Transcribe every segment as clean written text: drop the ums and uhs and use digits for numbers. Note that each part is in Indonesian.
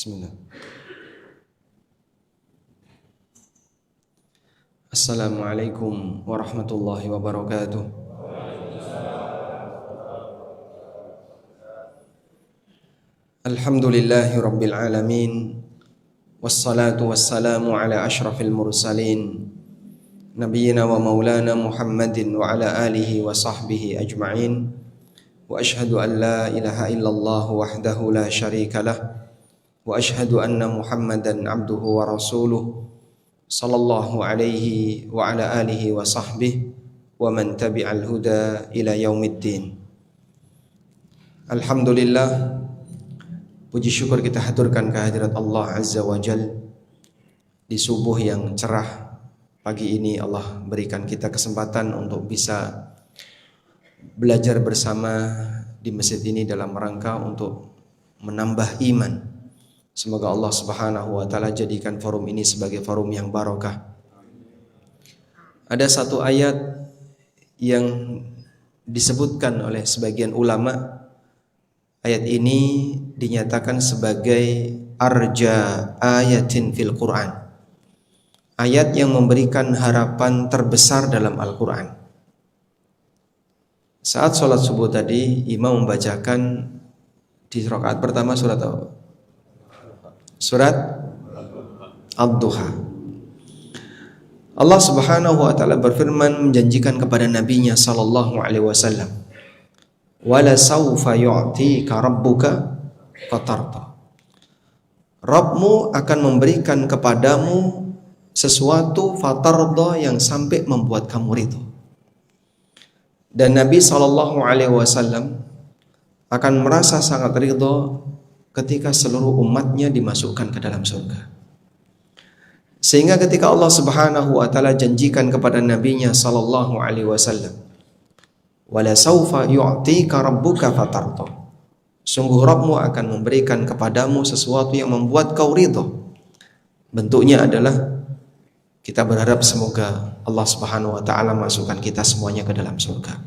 Bismillah. Assalamualaikum warahmatullahi wabarakatuh. Alhamdulillahi rabbil alamin. Wassalatu wassalamu ala ashrafil mursalin Nabiyyina wa maulana Muhammadin wa ala alihi wa sahbihi ajma'in. Wa ashhadu an la ilaha illallah wahdahu la syarika lah. Wa ashhadu anna Muhammadan abduhu wa rasuluh sallallahu alaihi wa ala alihi wa sahbihi wa man tabi'al huda ila yaumiddin. Alhamdulillah, puji syukur kita haturkan kehadirat Allah Azza wa Jal. Di subuh yang cerah pagi ini Allah berikan kita kesempatan untuk bisa belajar bersama di masjid ini dalam rangka untuk menambah iman. Semoga Allah Subhanahu wa taala jadikan forum ini sebagai forum yang barokah. Ada satu ayat yang disebutkan oleh sebagian ulama. Ayat ini dinyatakan sebagai arja ayatin fil Quran. Ayat yang memberikan harapan terbesar dalam Al-Quran. Saat sholat subuh tadi, imam membacakan di rakaat pertama surat apa? Surat Ad-Duha. Allah Subhanahu wa taala berfirman menjanjikan kepada nabinya sallallahu alaihi wasallam, "Wala saufa yu'tika rabbuka fatarda." Rabbmu akan memberikan kepadamu sesuatu fatarda yang sampai membuat kamu ridho. Dan Nabi sallallahu alaihi wasallam akan merasa sangat ridho ketika seluruh umatnya dimasukkan ke dalam surga. Sehingga ketika Allah Subhanahu wa taala janjikan kepada nabinya sallallahu alaihi wasallam, "Wala saufa yu'tika rabbuka fatarda." Sungguh Rabbmu akan memberikan kepadamu sesuatu yang membuat kau ridho. Bentuknya adalah kita berharap semoga Allah Subhanahu wa taala masukkan kita semuanya ke dalam surga.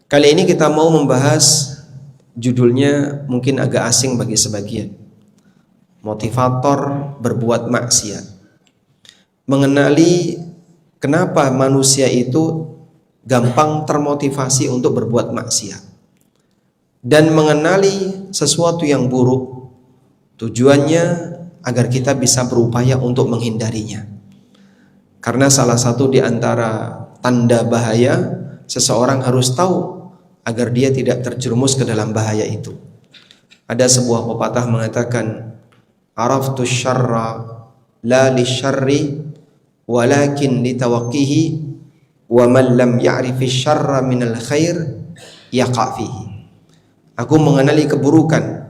Kali ini kita mau membahas, judulnya mungkin agak asing bagi sebagian, motivator berbuat maksiat. Mengenali kenapa manusia itu gampang termotivasi untuk berbuat maksiat, dan mengenali sesuatu yang buruk, tujuannya agar kita bisa berupaya untuk menghindarinya. Karena salah satu di antara tanda bahaya, seseorang harus tahu agar dia tidak terjerumus ke dalam bahaya itu. Ada sebuah pepatah mengatakan, "Araftu syarra la lisyarri walakin litawaqqihi wa man lam ya'rifi syarra minal khair yaqa fihi." Aku mengenali keburukan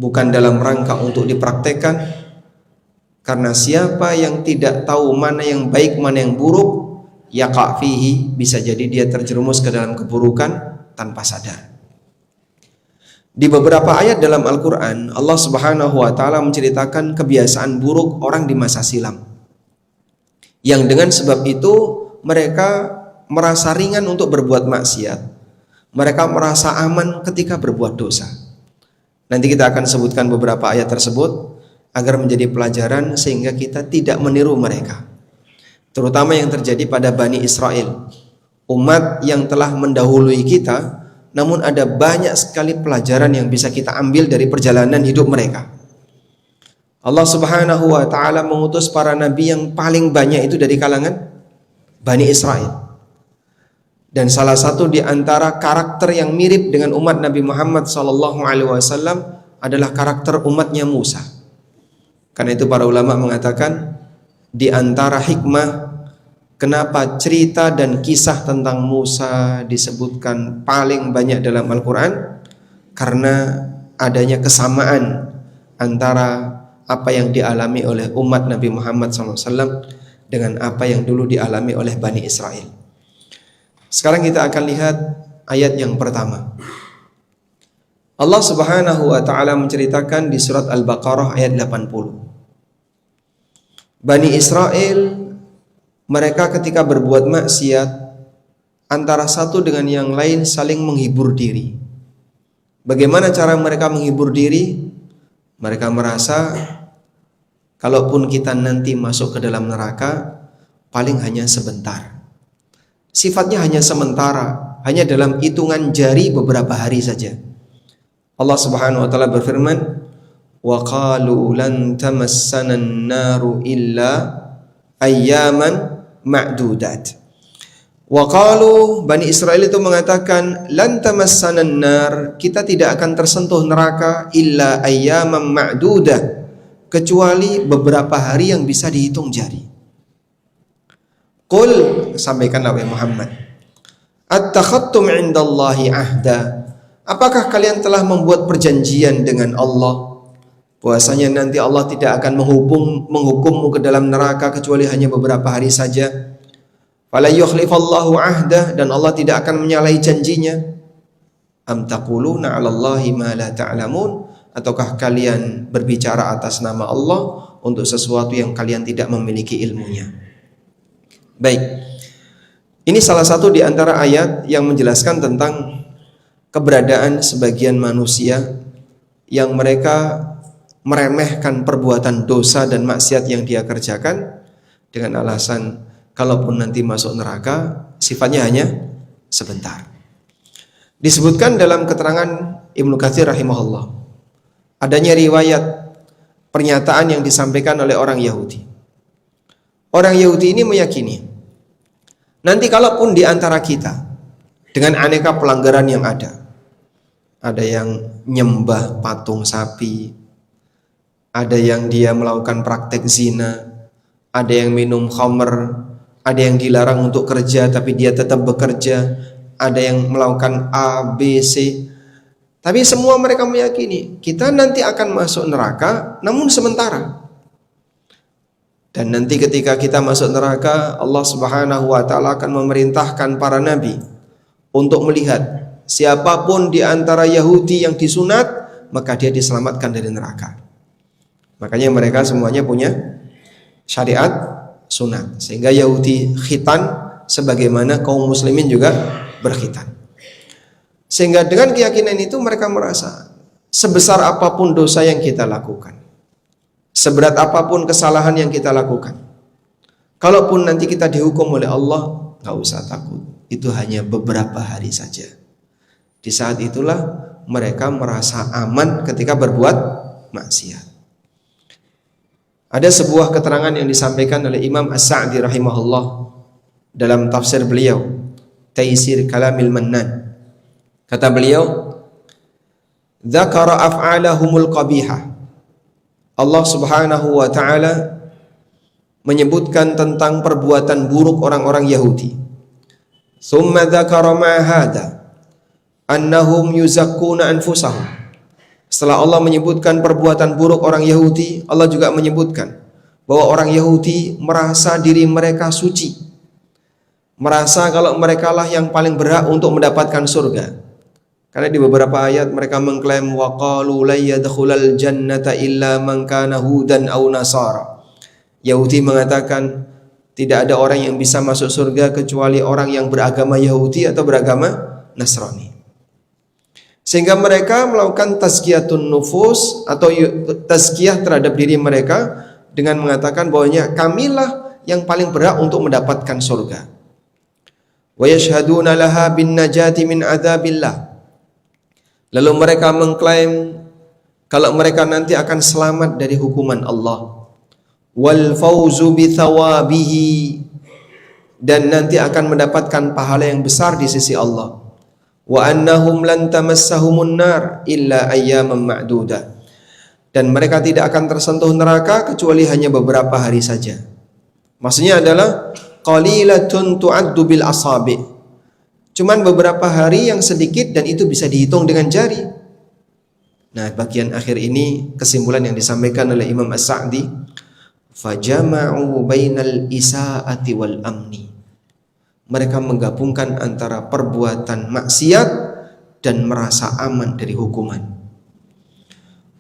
bukan dalam rangka untuk dipraktekkan, karena siapa yang tidak tahu mana yang baik mana yang buruk, yaqa fihi, bisa jadi dia terjerumus ke dalam keburukan tanpa sadar. Di beberapa ayat dalam Al-Quran, Allah Subhanahu wa taala menceritakan kebiasaan buruk orang di masa silam, yang dengan sebab itu mereka merasa ringan untuk berbuat maksiat. Mereka merasa aman ketika berbuat dosa. Nanti kita akan sebutkan beberapa ayat tersebut agar menjadi pelajaran sehingga kita tidak meniru mereka. Terutama yang terjadi pada Bani Israel, umat yang telah mendahului kita, namun ada banyak sekali pelajaran yang bisa kita ambil dari perjalanan hidup mereka. Allah Subhanahu wa taala mengutus para nabi yang paling banyak itu dari kalangan Bani Israel. Dan salah satu di antara karakter yang mirip dengan umat Nabi Muhammad sallallahu alaihi wasallam adalah karakter umatnya Musa. Karena itu para ulama mengatakan, di antara hikmah kenapa cerita dan kisah tentang Musa disebutkan paling banyak dalam Al-Quran, karena adanya kesamaan antara apa yang dialami oleh umat Nabi Muhammad SAW dengan apa yang dulu dialami oleh Bani Israel. Sekarang kita akan lihat ayat yang pertama. Allah Subhanahu wa taala menceritakan di surat Al-Baqarah ayat 80. Bani Israel, mereka ketika berbuat maksiat, antara satu dengan yang lain saling menghibur diri. Bagaimana cara mereka menghibur diri? Mereka merasa kalaupun kita nanti masuk ke dalam neraka, paling hanya sebentar. Sifatnya hanya sementara, hanya dalam hitungan jari beberapa hari saja. Allah Subhanahu wa taala berfirman, "Wa qalu lan tamassana an-naru illa ayyaman ma'dudat." Wa qalu, Bani Israel itu mengatakan, "Lan tamassana an-nar," kita tidak akan tersentuh neraka illa ayyaman ma'dudat, kecuali beberapa hari yang bisa dihitung jari. Qul, sampaikan wahai Muhammad, "Attakhattum 'indallahi ahda?" Apakah kalian telah membuat perjanjian dengan Allah bahwasanya nanti Allah tidak akan menghukummu ke dalam neraka kecuali hanya beberapa hari saja? Fala yukhlifallahu ahdah, dan Allah tidak akan menyalahi janjinya. Am taquluna 'alallahi ma la ta'lamun, ataukah kalian berbicara atas nama Allah untuk sesuatu yang kalian tidak memiliki ilmunya? Baik. Ini salah satu di antara ayat yang menjelaskan tentang keberadaan sebagian manusia yang mereka meremehkan perbuatan dosa dan maksiat yang dia kerjakan dengan alasan kalaupun nanti masuk neraka sifatnya hanya sebentar. Disebutkan dalam keterangan Ibnu Katsir rahimahullah, adanya riwayat pernyataan yang disampaikan oleh orang Yahudi. Orang Yahudi ini meyakini nanti kalaupun di antara kita dengan aneka pelanggaran yang ada yang nyembah patung sapi, ada yang dia melakukan praktek zina, ada yang minum khamr, ada yang dilarang untuk kerja tapi dia tetap bekerja, ada yang melakukan A, B, C. Tapi semua mereka meyakini kita nanti akan masuk neraka namun sementara. Dan nanti ketika kita masuk neraka, Allah Subhanahu wa taala akan memerintahkan para nabi untuk melihat siapapun di antara Yahudi yang disunat, maka dia diselamatkan dari neraka. Makanya mereka semuanya punya syariat sunat, sehingga Yahudi khitan sebagaimana kaum muslimin juga berkhitan. Sehingga dengan keyakinan itu mereka merasa sebesar apapun dosa yang kita lakukan, seberat apapun kesalahan yang kita lakukan, kalaupun nanti kita dihukum oleh Allah, gak usah takut, itu hanya beberapa hari saja. Di saat itulah mereka merasa aman ketika berbuat maksiat. Ada sebuah keterangan yang disampaikan oleh Imam As-Sa'di rahimahullah dalam tafsir beliau Taisir Kalamil Mannan. Kata beliau, "Dzakara af'alahumul qabihah." Allah Subhanahu wa taala menyebutkan tentang perbuatan buruk orang-orang Yahudi. "Tsumma dzakara ma hadza annahum yuzakkuna anfusahum." Setelah Allah menyebutkan perbuatan buruk orang Yahudi, Allah juga menyebutkan bahwa orang Yahudi merasa diri mereka suci, merasa kalau mereka lah yang paling berhak untuk mendapatkan surga. Karena di beberapa ayat mereka mengklaim wa qalu la yadkhulal jannata illa man kana hudan aw nasara. Yahudi mengatakan tidak ada orang yang bisa masuk surga kecuali orang yang beragama Yahudi atau beragama Nasrani. Sehingga mereka melakukan tazkiyatun nufus atau tazkiyah terhadap diri mereka dengan mengatakan bahwanya kamilah yang paling berhak untuk mendapatkan surga. Wa yashhaduna laha bin najati min adzabillah. Lalu mereka mengklaim kalau mereka nanti akan selamat dari hukuman Allah. Wal fauzu bi thawabihi, dan nanti akan mendapatkan pahala yang besar di sisi Allah. Wa annahum lan tamassahumun nar illa ayyaman ma'dudah, dan mereka tidak akan tersentuh neraka kecuali hanya beberapa hari saja. Maksudnya adalah qalilatun tu'addu bil asabi, cuman beberapa hari yang sedikit dan itu bisa dihitung dengan jari. Nah, bagian akhir ini kesimpulan yang disampaikan oleh Imam As-Sa'di, fajama'u bainal isaati wal amni. Mereka menggabungkan antara perbuatan maksiat dan merasa aman dari hukuman.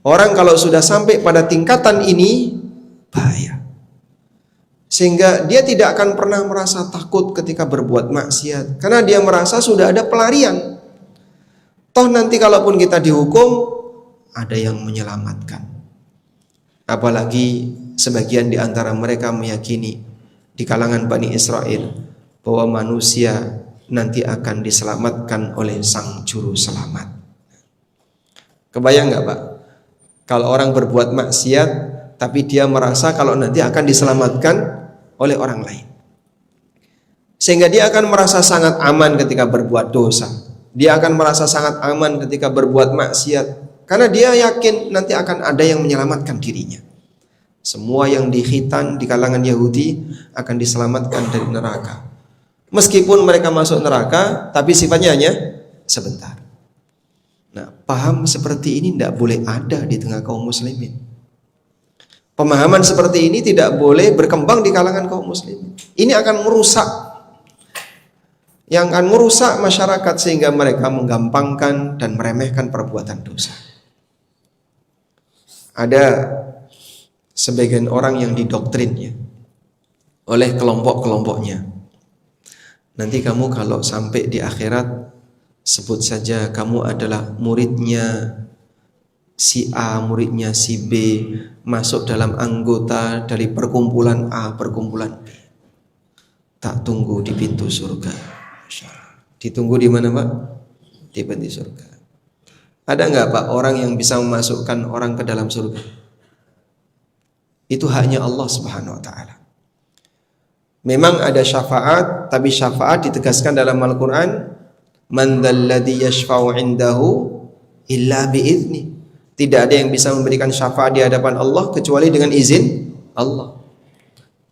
Orang kalau sudah sampai pada tingkatan ini bahaya. Sehingga dia tidak akan pernah merasa takut ketika berbuat maksiat, karena dia merasa sudah ada pelarian. Toh nanti kalaupun kita dihukum, ada yang menyelamatkan. Apalagi sebagian di antara mereka meyakini di kalangan Bani Israel bahwa manusia nanti akan diselamatkan oleh Sang Juru Selamat. Kebayang nggak Pak? Kalau orang berbuat maksiat, tapi dia merasa kalau nanti akan diselamatkan oleh orang lain. Sehingga dia akan merasa sangat aman ketika berbuat dosa. Dia akan merasa sangat aman ketika berbuat maksiat. Karena dia yakin nanti akan ada yang menyelamatkan dirinya. Semua yang dikhitan di kalangan Yahudi akan diselamatkan dari neraka. Meskipun mereka masuk neraka, tapi sifatnya hanya sebentar. Nah, paham seperti ini tidak boleh ada di tengah kaum muslimin. Pemahaman seperti ini tidak boleh berkembang di kalangan kaum muslimin. Ini akan merusak, yang akan merusak masyarakat sehingga mereka menggampangkan dan meremehkan perbuatan dosa. Ada sebagian orang yang didoktrinnya oleh kelompok-kelompoknya. Nanti kamu kalau sampai di akhirat, sebut saja kamu adalah muridnya si A, muridnya si B, masuk dalam anggota dari perkumpulan A, perkumpulan B. Tak tunggu di pintu surga. Ditunggu di mana Pak? Di pintu surga. Ada nggak Pak orang yang bisa memasukkan orang ke dalam surga? Itu haknya Allah Subhanahu Wa Taala. Memang ada syafaat, tapi syafaat ditegaskan dalam Al-Quran. Man dzalladzi yashfa'u 'indahu illa bi'izni. Tidak ada yang bisa memberikan syafaat di hadapan Allah kecuali dengan izin Allah.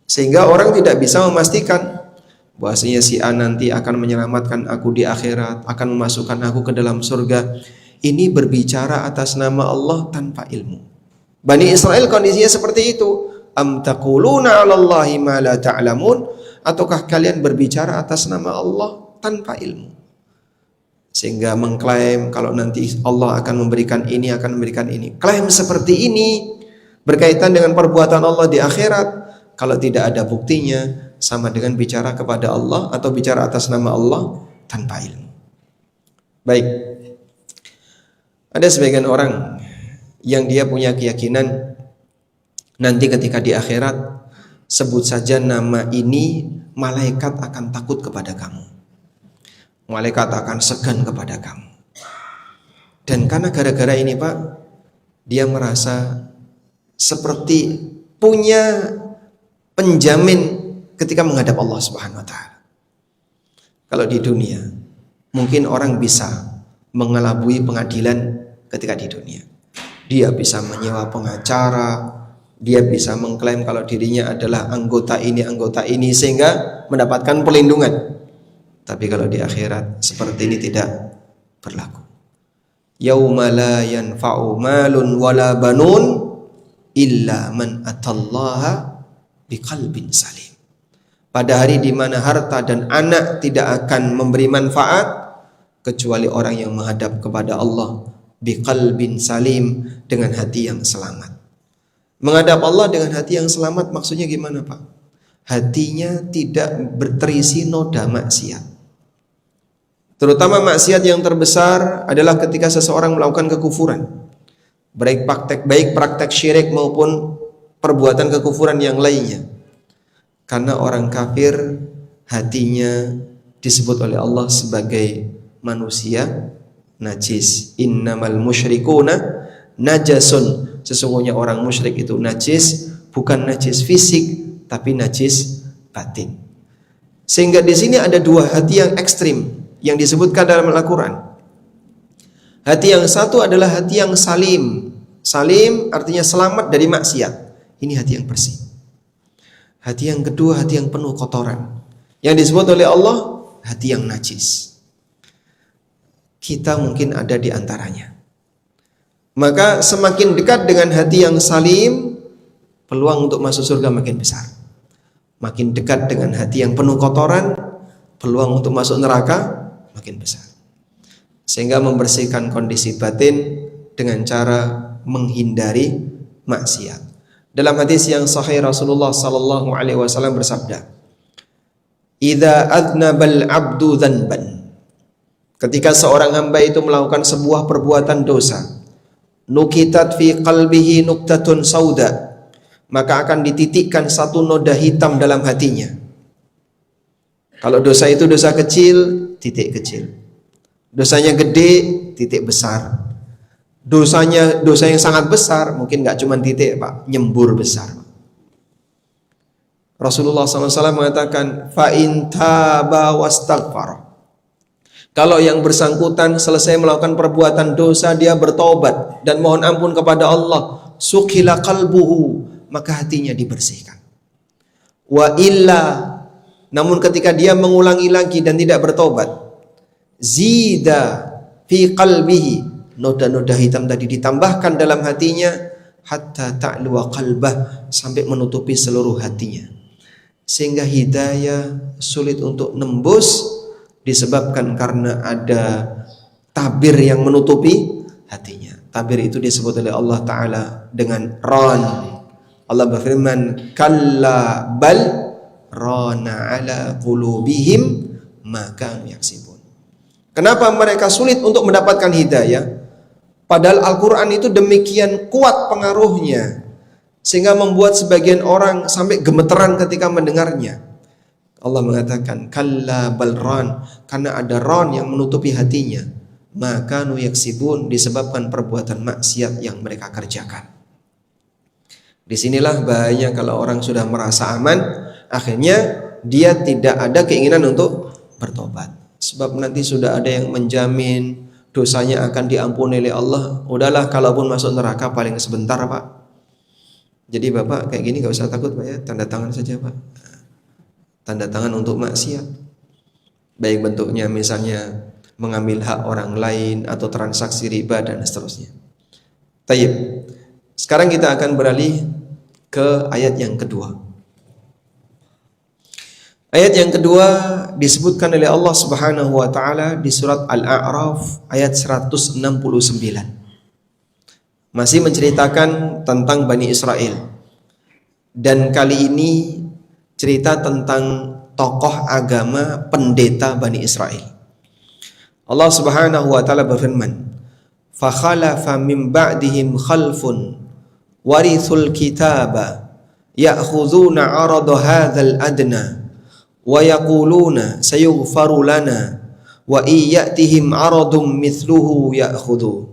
Sehingga orang tidak bisa memastikan bahwasanya si A nanti akan menyelamatkan aku di akhirat, akan memasukkan aku ke dalam surga. Ini berbicara atas nama Allah tanpa ilmu. Bani Israel kondisinya seperti itu. Am taquluna 'alallahi ma la ta'lamun? Ataukah kalian berbicara atas nama Allah tanpa ilmu? Sehingga mengklaim kalau nanti Allah akan memberikan ini, akan memberikan ini. Klaim seperti ini berkaitan dengan perbuatan Allah di akhirat, kalau tidak ada buktinya, sama dengan bicara kepada Allah atau bicara atas nama Allah tanpa ilmu. Baik. Ada sebagian orang yang dia punya keyakinan nanti ketika di akhirat, sebut saja nama ini, malaikat akan takut kepada kamu. Malaikat akan segan kepada kamu. Dan karena gara-gara ini Pak, dia merasa seperti punya penjamin ketika menghadap Allah Subhanahu Wa Taala. Kalau di dunia, mungkin orang bisa mengelabui pengadilan ketika di dunia. Dia bisa menyewa pengacara, dia bisa mengklaim kalau dirinya adalah anggota ini sehingga mendapatkan perlindungan. Tapi kalau di akhirat seperti ini tidak berlaku. Yauma la yanfa'u malun wala banun illa man atallaha biqalbin salim. Pada hari di mana harta dan anak tidak akan memberi manfaat kecuali orang yang menghadap kepada Allah biqalbin salim, dengan hati yang selamat. Menghadap Allah dengan hati yang selamat maksudnya gimana Pak? Hatinya tidak berterisi noda maksiat. Terutama maksiat yang terbesar adalah ketika seseorang melakukan kekufuran, baik praktek syirik maupun perbuatan kekufuran yang lainnya. Karena orang kafir hatinya disebut oleh Allah sebagai manusia najis. Innamal musyrikuna najasun. Sesungguhnya orang musyrik itu najis, bukan najis fisik tapi najis batin. Sehingga di sini ada dua hati yang ekstrim yang disebutkan dalam Al-Quran. Hati yang satu adalah hati yang salim. Salim artinya selamat dari maksiat. Ini hati yang bersih. Hati yang kedua, hati yang penuh kotoran, yang disebut oleh Allah hati yang najis. Kita mungkin ada di antaranya. Maka semakin dekat dengan hati yang salim, peluang untuk masuk surga makin besar. Makin dekat dengan hati yang penuh kotoran, peluang untuk masuk neraka makin besar. Sehingga membersihkan kondisi batin dengan cara menghindari maksiat. Dalam hadis yang sahih Rasulullah sallallahu alaihi wasallam bersabda, "Idza adnabal 'abdu dzanban." Ketika seorang hamba itu melakukan sebuah perbuatan dosa, nukitat fi qalbihi nuktatun sauda, maka akan dititikkan satu noda hitam dalam hatinya. Kalau dosa itu dosa kecil, titik kecil. Dosanya gede, titik besar. Dosa yang sangat besar, mungkin nggak cuma titik Pak, nyembur besar. Rasulullah SAW mengatakan, fa in taba wastaghfar. Kalau yang bersangkutan selesai melakukan perbuatan dosa, dia bertobat dan mohon ampun kepada Allah, sukhila qalbuhu, maka hatinya dibersihkan. Wa illa, namun ketika dia mengulangi lagi dan tidak bertobat, zida fi qalbihi, noda-noda hitam tadi ditambahkan dalam hatinya, hatta ta'luwa qalbah, sampai menutupi seluruh hatinya. Sehingga hidayah sulit untuk nembus disebabkan karena ada tabir yang menutupi hatinya. Tabir itu disebut oleh Allah Ta'ala dengan ran. Allah berfirman, kalla bal rana ala qulubihim ma kanu yaksibun. Kenapa mereka sulit untuk mendapatkan hidayah? Padahal Al-Quran itu demikian kuat pengaruhnya, sehingga membuat sebagian orang sampai gemeteran ketika mendengarnya. Allah mengatakan kalla bal ran, karena ada ran yang menutupi hatinya, maka nu yaksibun, disebabkan perbuatan maksiat yang mereka kerjakan. Disinilah bahayanya kalau orang sudah merasa aman, akhirnya dia tidak ada keinginan untuk bertobat. Sebab nanti sudah ada yang menjamin dosanya akan diampuni oleh Allah. Udahlah, kalaupun masuk neraka paling sebentar Pak. Jadi Bapak kayak gini gak usah takut Pak ya, tanda tangan saja Pak. Tanda tangan untuk maksiat, baik bentuknya misalnya mengambil hak orang lain atau transaksi riba dan seterusnya. Tayyib. Sekarang kita akan beralih ke ayat yang kedua. Ayat yang kedua disebutkan oleh Allah Subhanahu wa taala di surat Al-A'raf ayat 169. Masih menceritakan tentang Bani Israel. Dan kali ini cerita tentang tokoh agama pendeta Bani Israel. Allah Subhanahu wa taala berfirman, "Fa khalafa min ba'dihim khalfun warithul kitaba ya'khudhuna 'arada hadzal adna wa yaquluna sayughfaru lana wa iyyatihim 'aradun mithluhu ya'khudhu."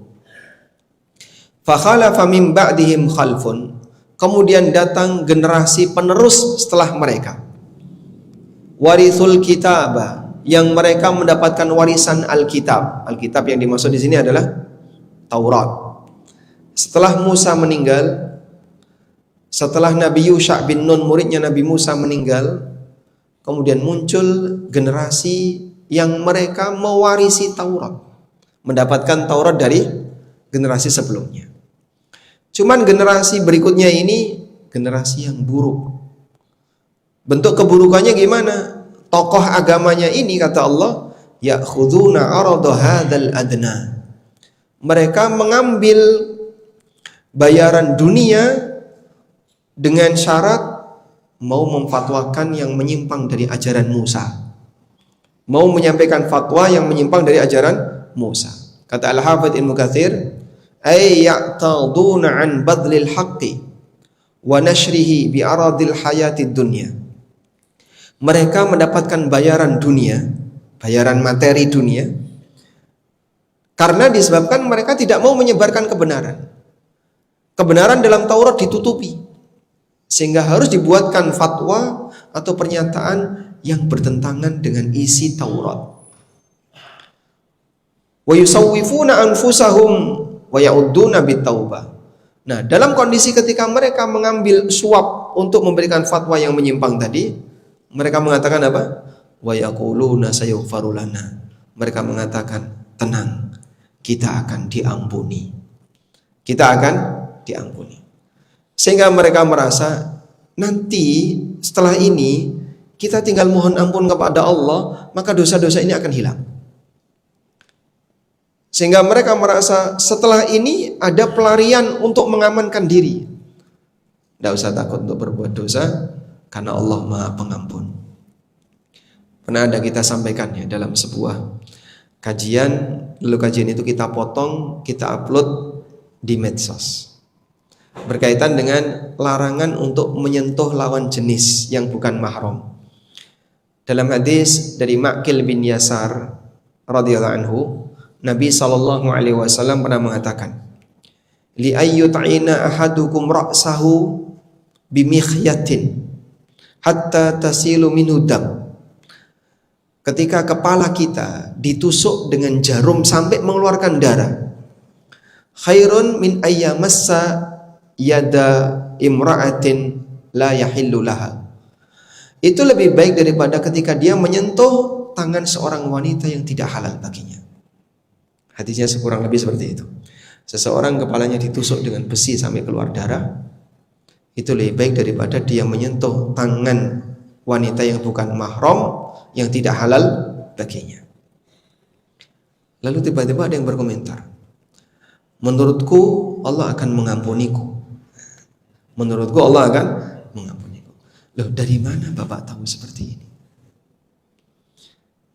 Fa khalafa min ba'dihim khalfun, kemudian datang generasi penerus setelah mereka. Warithul kitaba, yang mereka mendapatkan warisan Alkitab. Alkitab yang dimaksud di sini adalah Taurat. Setelah Musa meninggal, setelah Nabi Yusha bin Nun, muridnya Nabi Musa, meninggal, kemudian muncul generasi yang mereka mewarisi Taurat, mendapatkan Taurat dari generasi sebelumnya. Cuman generasi berikutnya ini generasi yang buruk. Bentuk keburukannya gimana? Tokoh agamanya ini, kata Allah, ya'khuduna 'arada hadzal adna. Mereka mengambil bayaran dunia dengan syarat mau memfatwakan yang menyimpang dari ajaran Musa. Mau menyampaikan fatwa yang menyimpang dari ajaran Musa. Kata Al-Hafidz Ibnu Katsir, ay ya'taduna an badlil haqqi wa nashrihi bi aradil hayatid dunya. Mereka mendapatkan bayaran dunia, bayaran materi dunia, karena disebabkan mereka tidak mau menyebarkan kebenaran. Kebenaran dalam Taurat ditutupi, sehingga harus dibuatkan fatwa atau pernyataan yang bertentangan dengan isi Taurat. Wa yusawwifuna anfusahum wa ya'udduna bitaubah. Nah, dalam kondisi ketika mereka mengambil suap untuk memberikan fatwa yang menyimpang tadi, mereka mengatakan apa? Wa yaquluna sayughfaru lana. Mereka mengatakan, tenang, kita akan diampuni. Kita akan diampuni. Sehingga mereka merasa nanti setelah ini kita tinggal mohon ampun kepada Allah, maka dosa-dosa ini akan hilang. Sehingga mereka merasa setelah ini ada pelarian untuk mengamankan diri. Tidak usah takut untuk berbuat dosa, karena Allah Maha Pengampun. Pernah ada kita sampaikan ya dalam sebuah kajian, lalu kajian itu kita potong, kita upload di medsos berkaitan dengan larangan untuk menyentuh lawan jenis yang bukan mahram. Dalam hadis dari Ma'qil bin Yasar radhiyallahu anhu, Nabi sallallahu alaihi wasallam pernah mengatakan, "Li ayyut'ina ahadukum ra'sahu bimikhyatin hatta tasilu minhu dam." Ketika kepala kita ditusuk dengan jarum sampai mengeluarkan darah, khairun min ayyamassa yada imra'atin la yahillu laha. Itu lebih baik daripada ketika dia menyentuh tangan seorang wanita yang tidak halal baginya. Hadisnya kurang lebih seperti itu. Seseorang kepalanya ditusuk dengan besi sampai keluar darah, itu lebih baik daripada dia menyentuh tangan wanita yang bukan mahram, yang tidak halal baginya. Lalu tiba-tiba ada yang berkomentar, menurutku Allah akan mengampuniku. Menurutku Allah akan mengampuniku. Loh, dari mana Bapak tahu seperti ini?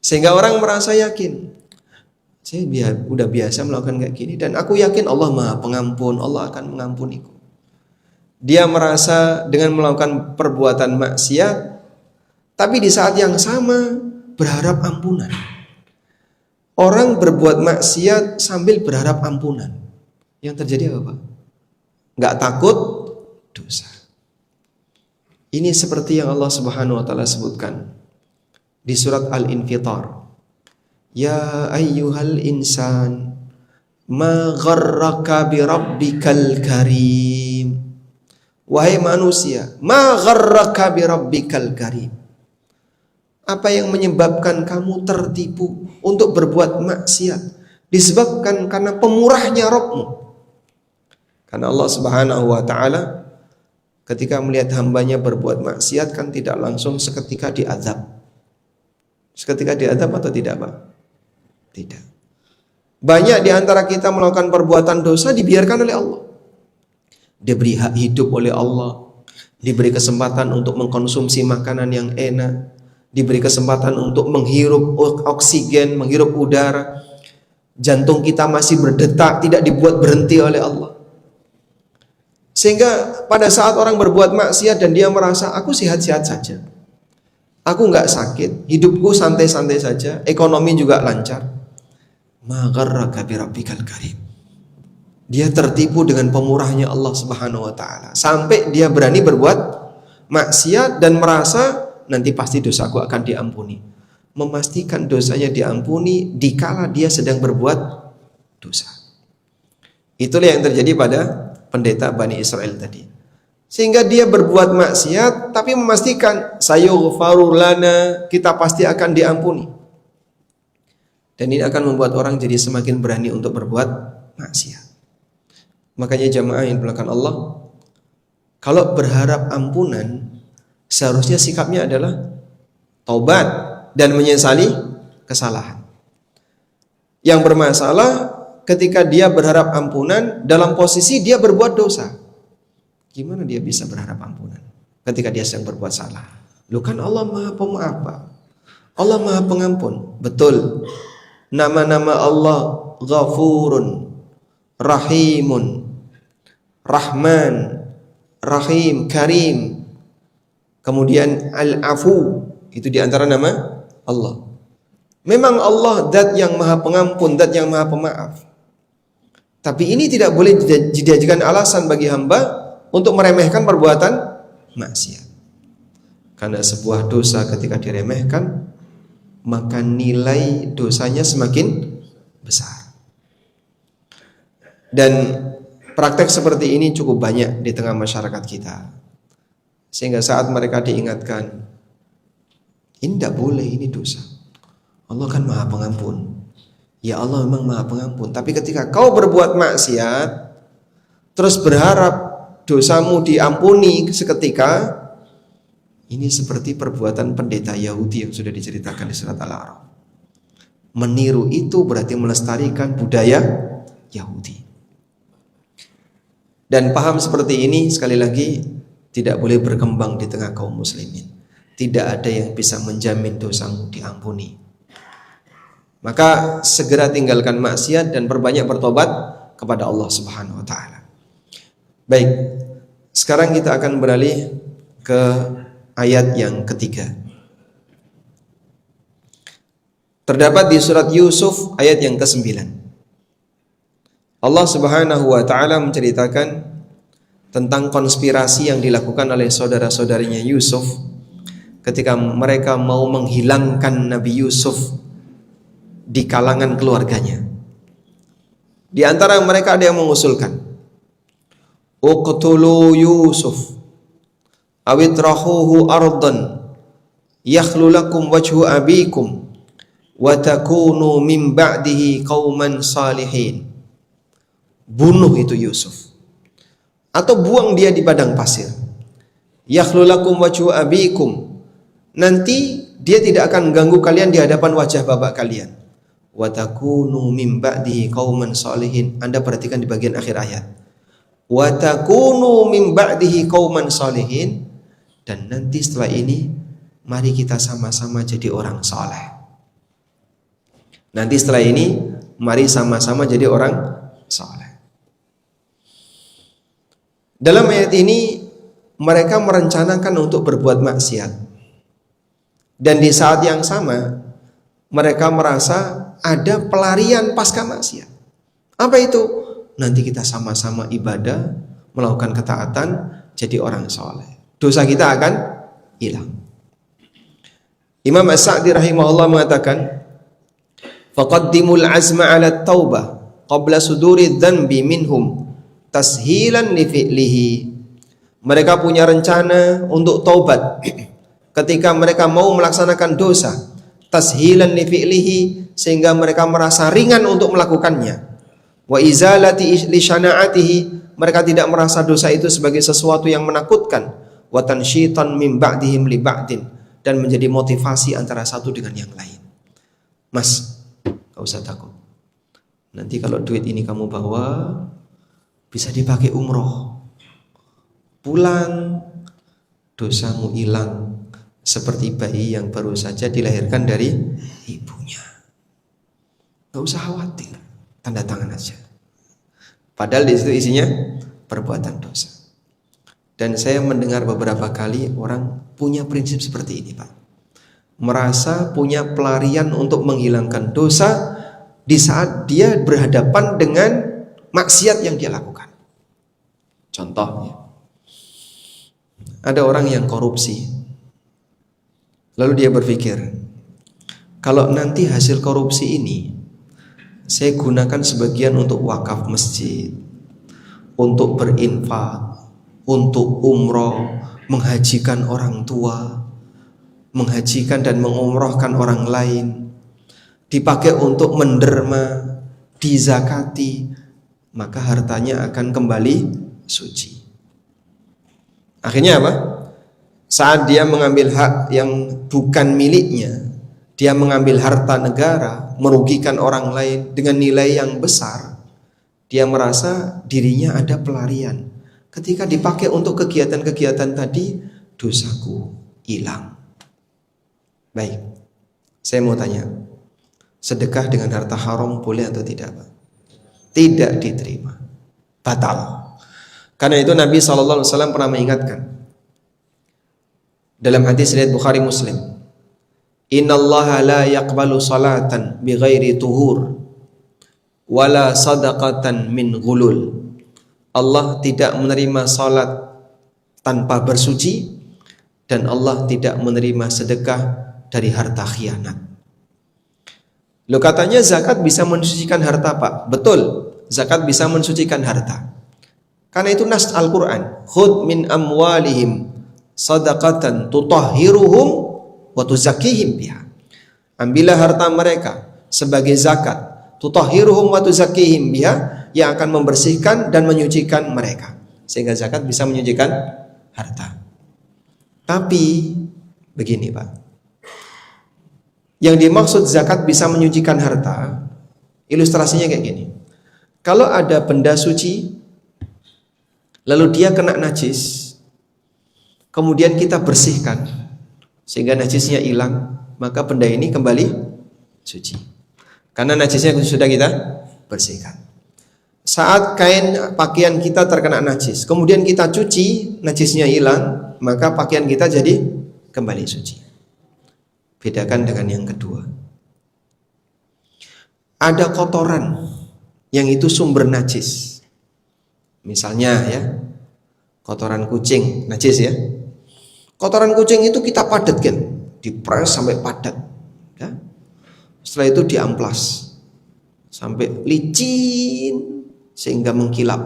Sehingga orang merasa yakin, saya udah biasa melakukan kayak gini, dan aku yakin Allah Maha Pengampun, Allah akan mengampuniku. Dia merasa dengan melakukan perbuatan maksiat, tapi di saat yang sama berharap ampunan. Orang berbuat maksiat sambil berharap ampunan. Yang terjadi apa? Nggak takut dosa. Ini seperti yang Allah Subhanahu wa taala sebutkan di surat Al-Infitar. Ya ayyuhal insan ma gharraka bi rabbikal karim. Wahai manusia, ma gharraka bi rabbikal karim. Apa yang menyebabkan kamu tertipu untuk berbuat maksiat? Disebabkan karena pemurahnya Rabbmu. Karena Allah Subhanahu wa taala ketika melihat hambanya berbuat maksiat kan tidak langsung seketika diazab. Seketika diazab atau tidak, Pak? Tidak. Banyak di antara kita melakukan perbuatan dosa dibiarkan oleh Allah. Diberi hak hidup oleh Allah, diberi kesempatan untuk mengkonsumsi makanan yang enak, diberi kesempatan untuk menghirup oksigen, menghirup udara. Jantung kita masih berdetak, tidak dibuat berhenti oleh Allah. Sehingga pada saat orang berbuat maksiat dan dia merasa aku sehat-sehat saja, aku nggak sakit, hidupku santai-santai saja, ekonomi juga lancar, ma gharraka bi rabbikal karim. Dia tertipu dengan pemurahnya Allah Subhanahu wa taala sampai dia berani berbuat maksiat dan merasa nanti pasti dosaku akan diampuni. Memastikan dosanya diampuni dikala dia sedang berbuat dosa. Itulah yang terjadi pada pendeta Bani Israel tadi. Sehingga dia berbuat maksiat tapi memastikan sayughfaru lana, kita pasti akan diampuni. Dan ini akan membuat orang jadi semakin berani untuk berbuat maksiat. Makanya jamaah yang dimuliakan Allah, kalau berharap ampunan seharusnya sikapnya adalah taubat dan menyesali kesalahan. Yang bermasalah ketika dia berharap ampunan dalam posisi dia berbuat dosa. Gimana dia bisa berharap ampunan ketika dia sedang berbuat salah? Loh, kan Allah Maha Pemaaf, Pak. Allah Maha Pengampun. Betul. Nama-nama Allah Ghafurun, Rahimun, Rahman, Rahim, Karim. Kemudian Al-Afu, itu diantara nama Allah. Memang Allah zat yang Maha Pengampun, zat yang Maha Pemaaf. Tapi ini tidak boleh dijadikan alasan bagi hamba untuk meremehkan perbuatan maksiat. Karena sebuah dosa ketika diremehkan, maka nilai dosanya semakin besar. Dan praktek seperti ini cukup banyak di tengah masyarakat kita. Sehingga saat mereka diingatkan, ini tidak boleh, ini dosa. Allah kan Maha Pengampun. Ya Allah memang Maha Pengampun. Tapi ketika kau berbuat maksiat, terus berharap dosamu diampuni seketika, ini seperti perbuatan pendeta Yahudi yang sudah diceritakan di surat Al-A'raf. Meniru itu berarti melestarikan budaya Yahudi. Dan paham seperti ini sekali lagi tidak boleh berkembang di tengah kaum muslimin. Tidak ada yang bisa menjamin dosamu diampuni. Maka segera tinggalkan maksiat dan perbanyak bertobat kepada Allah Subhanahu wa taala. Baik, sekarang kita akan beralih ke ayat yang ketiga. Terdapat di surat Yusuf ayat yang ke-9. Allah Subhanahu wa taala menceritakan tentang konspirasi yang dilakukan oleh saudara-saudarinya Yusuf ketika mereka mau menghilangkan Nabi Yusuf di kalangan keluarganya. Di antara mereka ada yang mengusulkan, uqtulu Yusuf awitrahuhu ardan yakhlu lakum wajhu abikum wa takunu min ba'dihi qauman salihin. Bunuh itu Yusuf atau buang dia di padang pasir. Yakhlu lakum wajhu abikum, nanti dia tidak akan ganggu kalian di hadapan wajah bapak kalian. Wa takunu min ba'dihi qauman salihin. Anda perhatikan di bagian akhir ayat. Wa takunu min ba'dihi qauman salihin, dan nanti setelah ini mari kita sama-sama jadi orang saleh. Nanti setelah ini mari sama-sama jadi orang saleh. Dalam ayat ini mereka merencanakan untuk berbuat maksiat. Dan di saat yang sama mereka merasa ada pelarian pasca maksiat. Apa itu? Nanti kita sama-sama ibadah, melakukan ketaatan, jadi orang saleh. Dosa kita akan hilang. Imam As-Sa'di rahimahullah mengatakan, faqaddimul azma 'ala taubah qabla suduri dzanbi minhum tashilan li fi'lihi. Mereka punya rencana untuk taubat ketika mereka mau melaksanakan dosa, tashilan li fi'lihi, sehingga mereka merasa ringan untuk melakukannya. Wa izalati li syana'atihi, mereka tidak merasa dosa itu sebagai sesuatu yang menakutkan. Wa tansyitan min ba'dihim li ba'din, dan menjadi motivasi antara satu dengan yang lain. Mas, gak usah takut. Nanti kalau duit ini kamu bawa, bisa dipakai umroh. Pulang, dosamu hilang. Seperti bayi yang baru saja dilahirkan dari ibunya. Gak usah khawatir, tanda tangan aja. Padahal di situ isinya perbuatan dosa. Dan saya mendengar beberapa kali orang punya prinsip seperti ini, Pak. Merasa punya pelarian untuk menghilangkan dosa di saat dia berhadapan dengan maksiat yang dia lakukan. Contohnya, ada orang yang korupsi, lalu dia berpikir, kalau nanti hasil korupsi ini saya gunakan sebagian untuk wakaf masjid, untuk berinfak, untuk umroh, menghajikan orang tua, menghajikan dan mengumrohkan orang lain, dipakai untuk menderma, dizakati, maka hartanya akan kembali suci. Akhirnya apa? Saat dia mengambil hak yang bukan miliknya, dia mengambil harta negara, merugikan orang lain dengan nilai yang besar, dia merasa dirinya ada pelarian. Ketika dipakai untuk kegiatan-kegiatan tadi, dosaku hilang. Baik, saya mau tanya, sedekah dengan harta haram boleh atau tidak, Pak? Tidak diterima, batal. Karena itu Nabi SAW pernah mengingatkan dalam hadis riwayat Bukhari Muslim, innallaha la yaqbalu salatan bighairi tuhur wala sadaqatan min ghulul. Allah tidak menerima salat tanpa bersuci, dan Allah tidak menerima sedekah dari harta khianat. Loh, katanya zakat bisa mensucikan harta, Pak. Betul, zakat bisa mensucikan harta. Karena itu nas Al-Quran, khudh min amwalihim sadaqatan tutahhiruhum wa tuzakkihim biha. Ambillah harta mereka sebagai zakat, tutahhiruhum wa tuzakkihim biha, yang akan membersihkan dan menyucikan mereka. Sehingga zakat bisa menyucikan harta. Tapi begini, Pak, yang dimaksud zakat bisa menyucikan harta, ilustrasinya kayak gini. Kalau ada benda suci lalu dia kena najis, kemudian kita bersihkan sehingga najisnya hilang, maka benda ini kembali suci karena najisnya sudah kita bersihkan. Saat kain pakaian kita terkena najis, kemudian kita cuci, najisnya hilang, maka pakaian kita jadi kembali suci. Bedakan dengan yang kedua. Ada kotoran yang itu sumber najis. Misalnya ya, kotoran kucing najis ya. Kotoran kucing itu kita padatkan, dipres sampai padat. Ya. Setelah itu diamplas sampai licin sehingga mengkilap.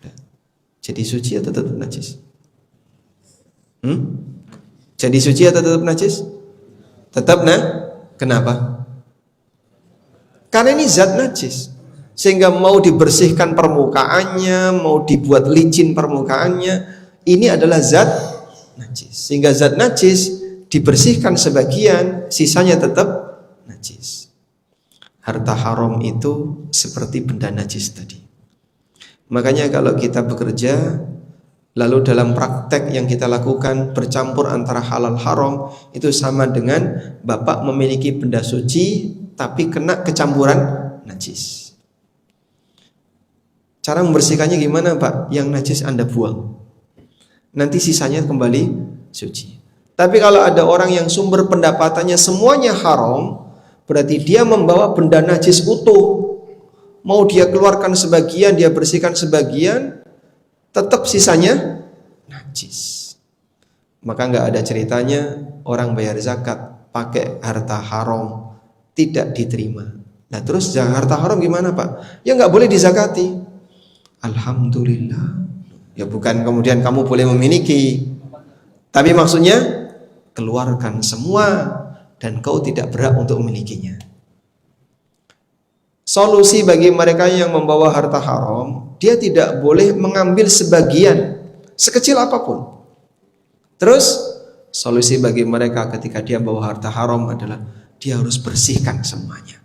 Ya. Jadi suci atau tetap najis? Jadi suci atau tetap najis? Tetap Kenapa? Karena ini zat najis, sehingga mau dibersihkan permukaannya, mau dibuat licin permukaannya, ini adalah zat najis. Sehingga zat najis dibersihkan sebagian, sisanya tetap najis. Harta haram itu seperti benda najis tadi. Makanya kalau kita bekerja, lalu dalam praktek yang kita lakukan bercampur antara halal haram, itu sama dengan Bapak memiliki benda suci tapi kena kecampuran najis. Cara membersihkannya gimana, Pak? Yang najis Anda buang, nanti sisanya kembali suci. Tapi kalau ada orang yang sumber pendapatannya semuanya haram, berarti dia membawa benda najis utuh, mau dia keluarkan sebagian, dia bersihkan sebagian, tetap sisanya najis. Maka nggak ada ceritanya orang bayar zakat pakai harta haram tidak diterima. Nah terus harta haram gimana, Pak? Ya nggak boleh dizakati. Alhamdulillah. Ya bukan kemudian kamu boleh memiliki, tapi maksudnya keluarkan semua dan kau tidak berhak untuk memilikinya. Solusi bagi mereka yang membawa harta haram, dia tidak boleh mengambil sebagian sekecil apapun. Terus solusi bagi mereka ketika dia bawa harta haram adalah dia harus bersihkan semuanya.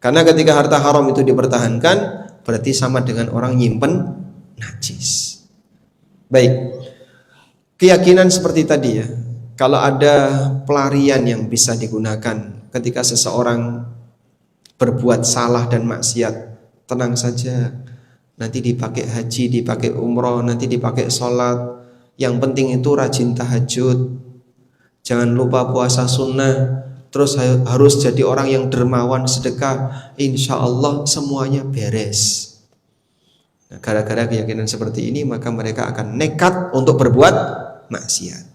Karena ketika harta haram itu dipertahankan, berarti sama dengan orang nyimpen najis. Baik, keyakinan seperti tadi ya. Kalau ada pelarian yang bisa digunakan ketika seseorang berbuat salah dan maksiat, tenang saja. Nanti dipakai haji, dipakai umroh, nanti dipakai sholat. Yang penting itu rajin tahajud. Jangan lupa puasa sunnah. Terus harus jadi orang yang dermawan, sedekah. Insya Allah semuanya beres. Nah, gara-gara keyakinan seperti ini, maka mereka akan nekat untuk berbuat maksiat.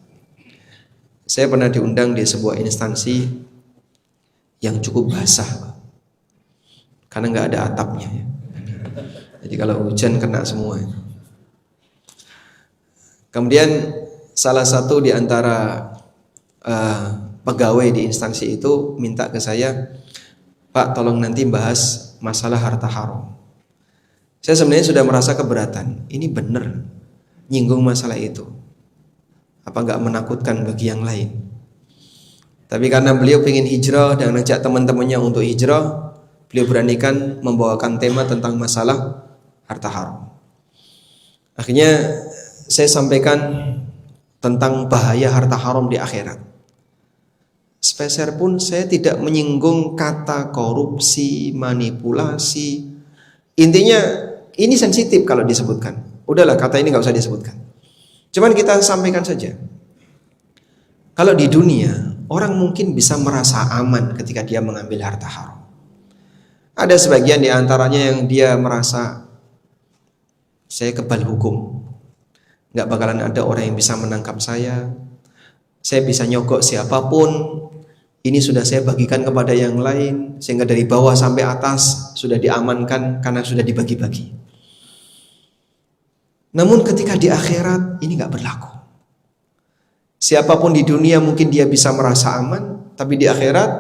Saya pernah diundang di sebuah instansi yang cukup basah, karena nggak ada atapnya ya. Jadi kalau hujan kena semua. Kemudian salah satu di antara pegawai di instansi itu minta ke saya, Pak tolong nanti bahas masalah harta haram. Saya sebenarnya sudah merasa keberatan. Ini benar nyinggung masalah itu. Apa nggak menakutkan bagi yang lain? Tapi karena beliau ingin hijrah dan ngajak teman-temannya untuk hijrah, beliau beranikan membawakan tema tentang masalah harta haram. Akhirnya saya sampaikan tentang bahaya harta haram di akhirat. Sepeser pun saya tidak menyinggung kata korupsi, manipulasi. Intinya ini sensitif kalau disebutkan. Udahlah, kata ini nggak usah disebutkan. Cuman kita sampaikan saja. Kalau di dunia orang mungkin bisa merasa aman ketika dia mengambil harta haram. Ada sebagian di antaranya yang dia merasa saya kebal hukum, nggak bakalan ada orang yang bisa menangkap saya bisa nyogok siapapun. Ini sudah saya bagikan kepada yang lain, sehingga dari bawah sampai atas sudah diamankan karena sudah dibagi-bagi. Namun ketika di akhirat ini nggak berlaku. Siapapun di dunia mungkin dia bisa merasa aman, tapi di akhirat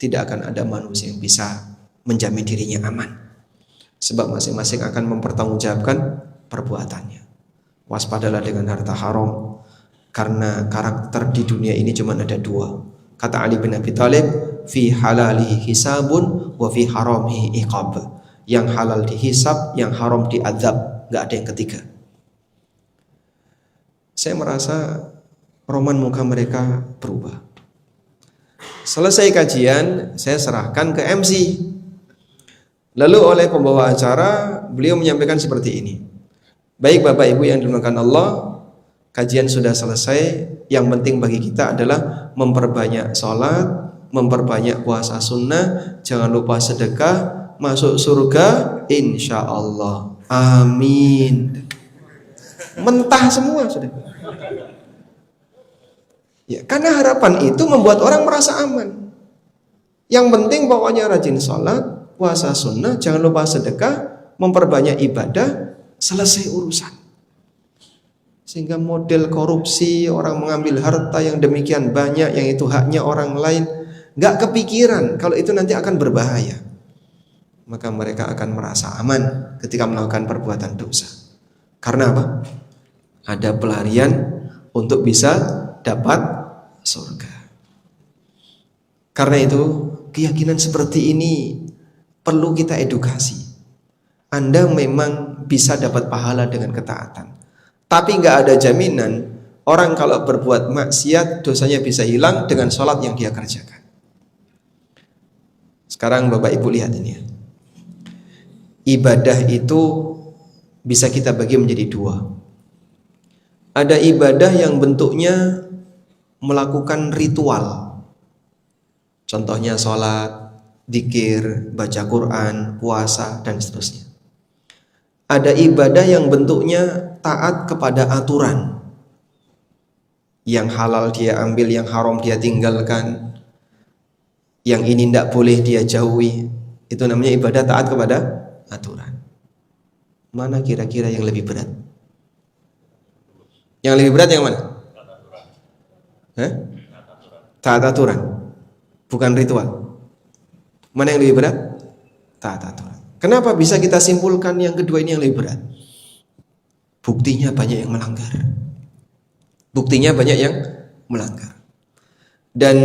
tidak akan ada manusia yang bisa menjamin dirinya aman. Sebab masing-masing akan mempertanggungjawabkan perbuatannya. Waspadalah dengan harta haram, karena karakter di dunia ini cuma ada dua. Kata Ali bin Abi Thalib, fi halalihi hisabun wa fi haramihi iqab. Yang halal dihisab, yang haram diadzab. Gak ada yang ketiga. Saya merasa roman muka mereka berubah. Selesai kajian, saya serahkan ke MC. Lalu oleh pembawa acara, beliau menyampaikan seperti ini. Baik Bapak Ibu yang dimuliakan Allah, kajian sudah selesai. Yang penting bagi kita adalah memperbanyak sholat, memperbanyak puasa sunnah, jangan lupa sedekah, masuk surga insya Allah. Amin. Mentah semua sudah. Ya, karena harapan itu membuat orang merasa aman. Yang penting pokoknya rajin sholat, puasa sunnah, jangan lupa sedekah, memperbanyak ibadah, selesai urusan. Sehingga model korupsi, orang mengambil harta yang demikian banyak, yang itu haknya orang lain, gak kepikiran kalau itu nanti akan berbahaya. Maka mereka akan merasa aman ketika melakukan perbuatan dosa. Karena apa? Ada pelarian untuk bisa dapat surga. Karena itu keyakinan seperti ini perlu kita edukasi. Anda memang bisa dapat pahala dengan ketaatan, tapi nggak ada jaminan orang kalau berbuat maksiat dosanya bisa hilang dengan sholat yang dia kerjakan. Sekarang Bapak Ibu lihat ini ya. Ibadah itu bisa kita bagi menjadi dua. Ada ibadah yang bentuknya melakukan ritual. Contohnya sholat, dzikir, baca Quran, puasa, dan seterusnya. Ada ibadah yang bentuknya taat kepada aturan. Yang halal dia ambil, yang haram dia tinggalkan. Yang ini tidak boleh dia jauhi. Itu namanya ibadah taat kepada aturan. Mana kira-kira yang lebih berat? Yang lebih berat yang mana? Taat aturan, bukan ritual. Mana yang lebih berat? Taat aturan. Kenapa bisa kita simpulkan yang kedua ini yang lebih berat? Buktinya banyak yang melanggar. Buktinya banyak yang melanggar. Dan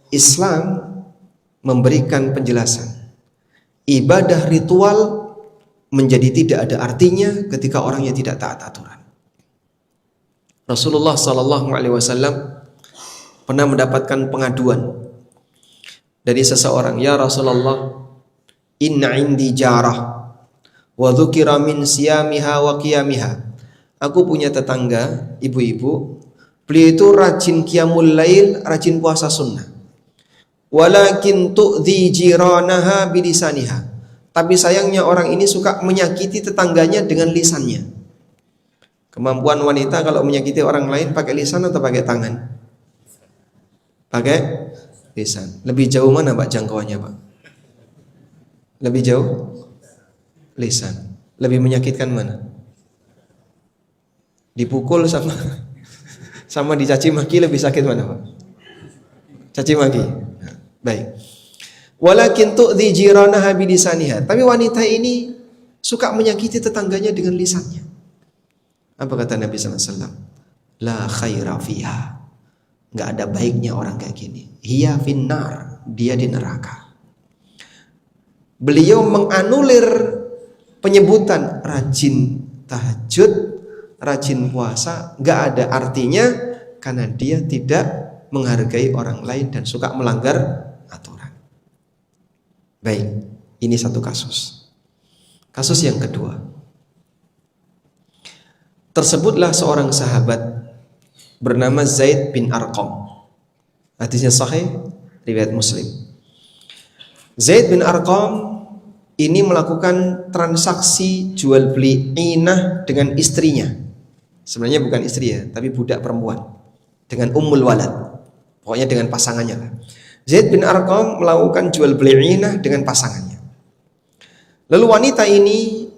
Islam memberikan penjelasan. Ibadah ritual menjadi tidak ada artinya ketika orangnya tidak taat aturan. Rasulullah SAW pernah mendapatkan pengaduan dari seseorang, ya Rasulullah, inna indi jarah wa dzukira min siyamiha wa qiyamiha. Aku punya tetangga, ibu-ibu, beliau itu rajin qiyamul lail, rajin puasa sunnah. Walakin tu'dhi jiranaha bilisaniha. Tapi sayangnya orang ini suka menyakiti tetangganya dengan lisannya. Kemampuan wanita kalau menyakiti orang lain pakai lisan atau pakai tangan? Pakai lisan. Lebih jauh mana Pak jangkauannya Pak? Lebih jauh? Lisan. Lebih menyakitkan mana? Dipukul sama dicaci maki lebih sakit mana Pak? Caci maki. Nah, baik. Walakin tu'dhi jiranaha bilisaniha. Tapi wanita ini suka menyakiti tetangganya dengan lisannya. Apa kata Nabi SAW? La khaira fiha. Nggak ada baiknya orang kayak gini. Hiya finnar. Dia di neraka. Beliau menganulir penyebutan rajin tahajud, rajin puasa. Nggak ada artinya karena dia tidak menghargai orang lain dan suka melanggar aturan. Baik, ini satu kasus. Kasus yang kedua. Tersebutlah seorang sahabat bernama Zaid bin Arqam. Hadisnya sahih, riwayat Muslim. Zaid bin Arqam ini melakukan transaksi jual beli inah dengan istrinya. Sebenarnya bukan istri ya, tapi budak perempuan. Dengan ummul walad. Pokoknya dengan pasangannya lah. Zaid bin Arqam melakukan jual beli inah dengan pasangannya. Lalu wanita ini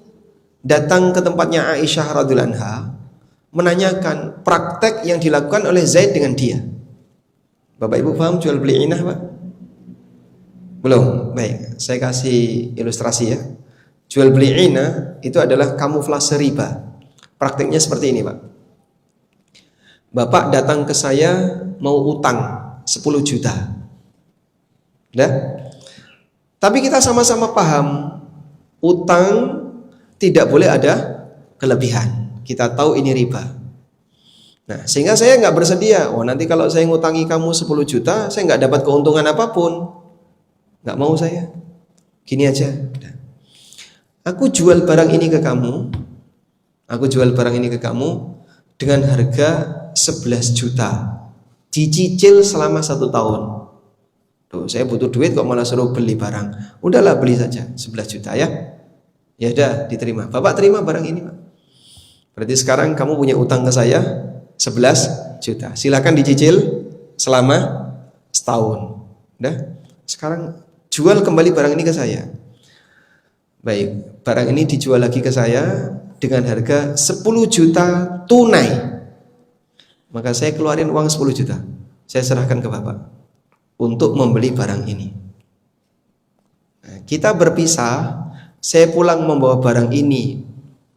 datang ke tempatnya Aisyah radhiyallahu anha, menanyakan praktek yang dilakukan oleh Zaid dengan dia. Bapak Ibu paham jual beli inah Pak? Belum? Baik, saya kasih ilustrasi ya. Jual beli inah itu adalah kamuflase riba. Prakteknya seperti ini Pak. Bapak datang ke saya mau utang 10 juta. Udah? Tapi kita sama-sama paham utang tidak boleh ada kelebihan. Kita tahu ini riba. Nah, sehingga saya nggak bersedia. Oh, nanti kalau saya ngutangi kamu 10 juta, saya nggak dapat keuntungan apapun. Nggak mau saya. Gini aja. aku jual barang ini ke kamu, dengan harga 11 juta, dicicil selama 1 tahun. Tuh, saya butuh duit kok malah suruh beli barang. Udahlah beli saja 11 juta ya. Ya udah diterima. Bapak terima barang ini, Pak. Berarti sekarang kamu punya utang ke saya 11 juta. Silakan dicicil selama setahun. Udah. Sekarang jual kembali barang ini ke saya. Baik, barang ini dijual lagi ke saya dengan harga 10 juta tunai. Maka saya keluarin uang 10 juta. Saya serahkan ke Bapak untuk membeli barang ini. Nah, kita berpisah. Saya pulang membawa barang ini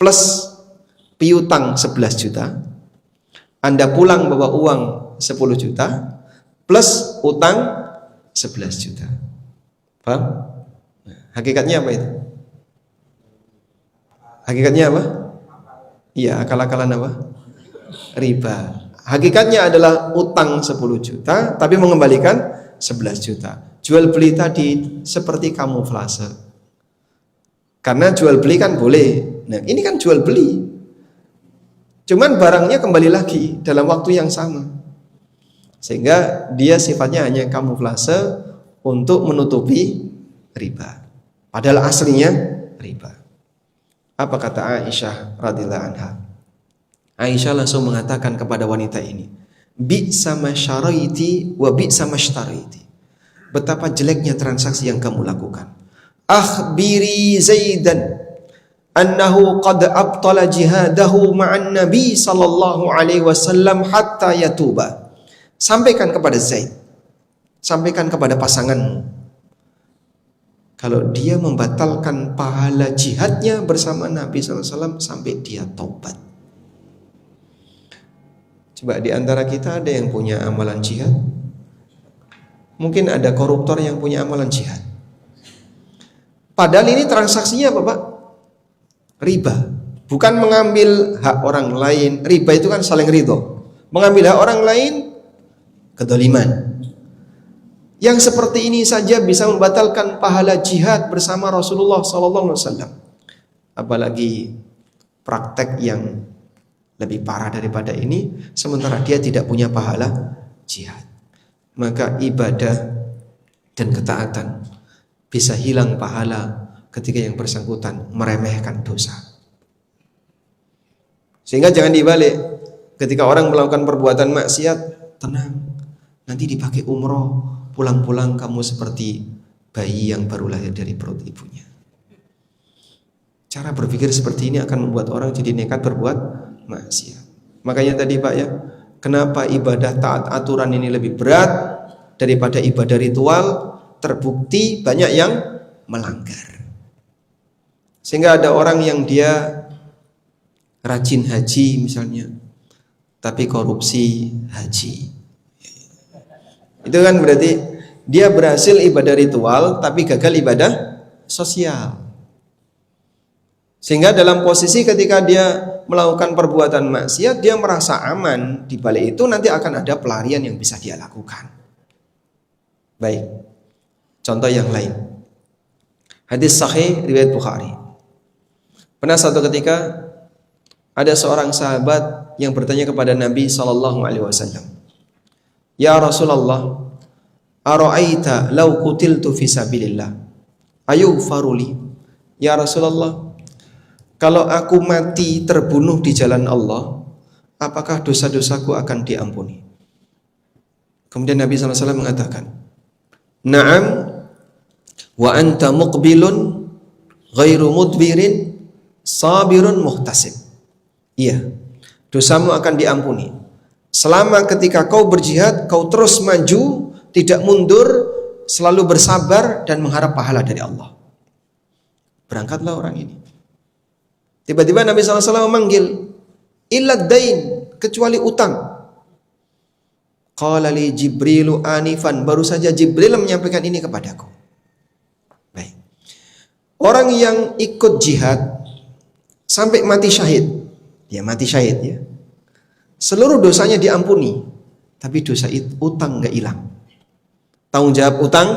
plus piutang 11 juta. Anda pulang bawa uang 10 juta plus utang 11 juta. Paham? Nah, hakikatnya apa itu? Hakikatnya apa? Iya, akal-akalan apa? Riba. Hakikatnya adalah utang 10 juta tapi mengembalikan 11 juta. Jual beli tadi seperti kamuflase. Karena jual beli kan boleh. Nah, ini kan jual beli. Cuman barangnya kembali lagi dalam waktu yang sama. Sehingga dia sifatnya hanya kamuflase untuk menutupi riba. Padahal aslinya riba. Apa kata Aisyah radhiyallahu anha? Aisyah langsung mengatakan kepada wanita ini, "Bi'sa ma syaraiti wa bi'sa ma sytaraiti." Betapa jeleknya transaksi yang kamu lakukan. Akhbiri Zaidan annahu qad abtala jihadahu ma'an Nabi sallallahu alaihi wasallam hatta yatuba. Sampaikan kepada Zaid, sampaikan kepada pasanganmu, kalau dia membatalkan pahala jihadnya bersama Nabi sallallahu alaihi wasallam sampai dia taubat. Coba di antara kita ada yang punya amalan jihad? Mungkin ada koruptor yang punya amalan jihad. Padahal ini transaksinya apa, Pak? Riba. Bukan mengambil hak orang lain. Riba itu kan saling ridho. Mengambil hak orang lain, kedoliman. Yang seperti ini saja bisa membatalkan pahala jihad bersama Rasulullah SAW. Apalagi praktek yang lebih parah daripada ini, sementara dia tidak punya pahala jihad. Maka ibadah dan ketaatan bisa hilang pahala ketika yang bersangkutan meremehkan dosa. Sehingga jangan dibalik, ketika orang melakukan perbuatan maksiat, tenang, nanti dipakai umroh, pulang-pulang kamu seperti bayi yang baru lahir dari perut ibunya. Cara berpikir seperti ini akan membuat orang jadi nekat berbuat maksiat. Makanya tadi Pak ya, kenapa ibadah taat aturan ini lebih berat daripada ibadah ritual? Terbukti banyak yang melanggar. Sehingga ada orang yang dia rajin haji misalnya, tapi korupsi haji. Itu kan berarti dia berhasil ibadah ritual tapi gagal ibadah sosial. Sehingga dalam posisi ketika dia melakukan perbuatan maksiat, dia merasa aman. Di balik itu nanti akan ada pelarian yang bisa dia lakukan. Baik. Contoh yang lain, hadis sahih riwayat Bukhari. Pernah suatu ketika ada seorang sahabat yang bertanya kepada Nabi SAW, "Ya Rasulullah, ara'aita law qutiltu fi sabilillah ayughfaru li?" Ya Rasulullah, kalau aku mati terbunuh di jalan Allah, apakah dosa-dosaku akan diampuni? Kemudian Nabi SAW mengatakan, "Na'am, wa anta muqbilun ghairu mudbirin sabirun muhtasib." Iya, dosamu akan diampuni selama ketika kau berjihad, kau terus maju, tidak mundur, selalu bersabar dan mengharap pahala dari Allah. Berangkatlah orang ini. Tiba-tiba Nabi SAW memanggil, "Illad dain," kecuali utang. Qala li Jibrilu anifan, baru saja Jibril menyampaikan ini kepadaku. Baik. Orang yang ikut jihad sampai mati syahid, dia mati syahid ya, seluruh dosanya diampuni, tapi dosa utang nggak hilang. Tanggung jawab utang,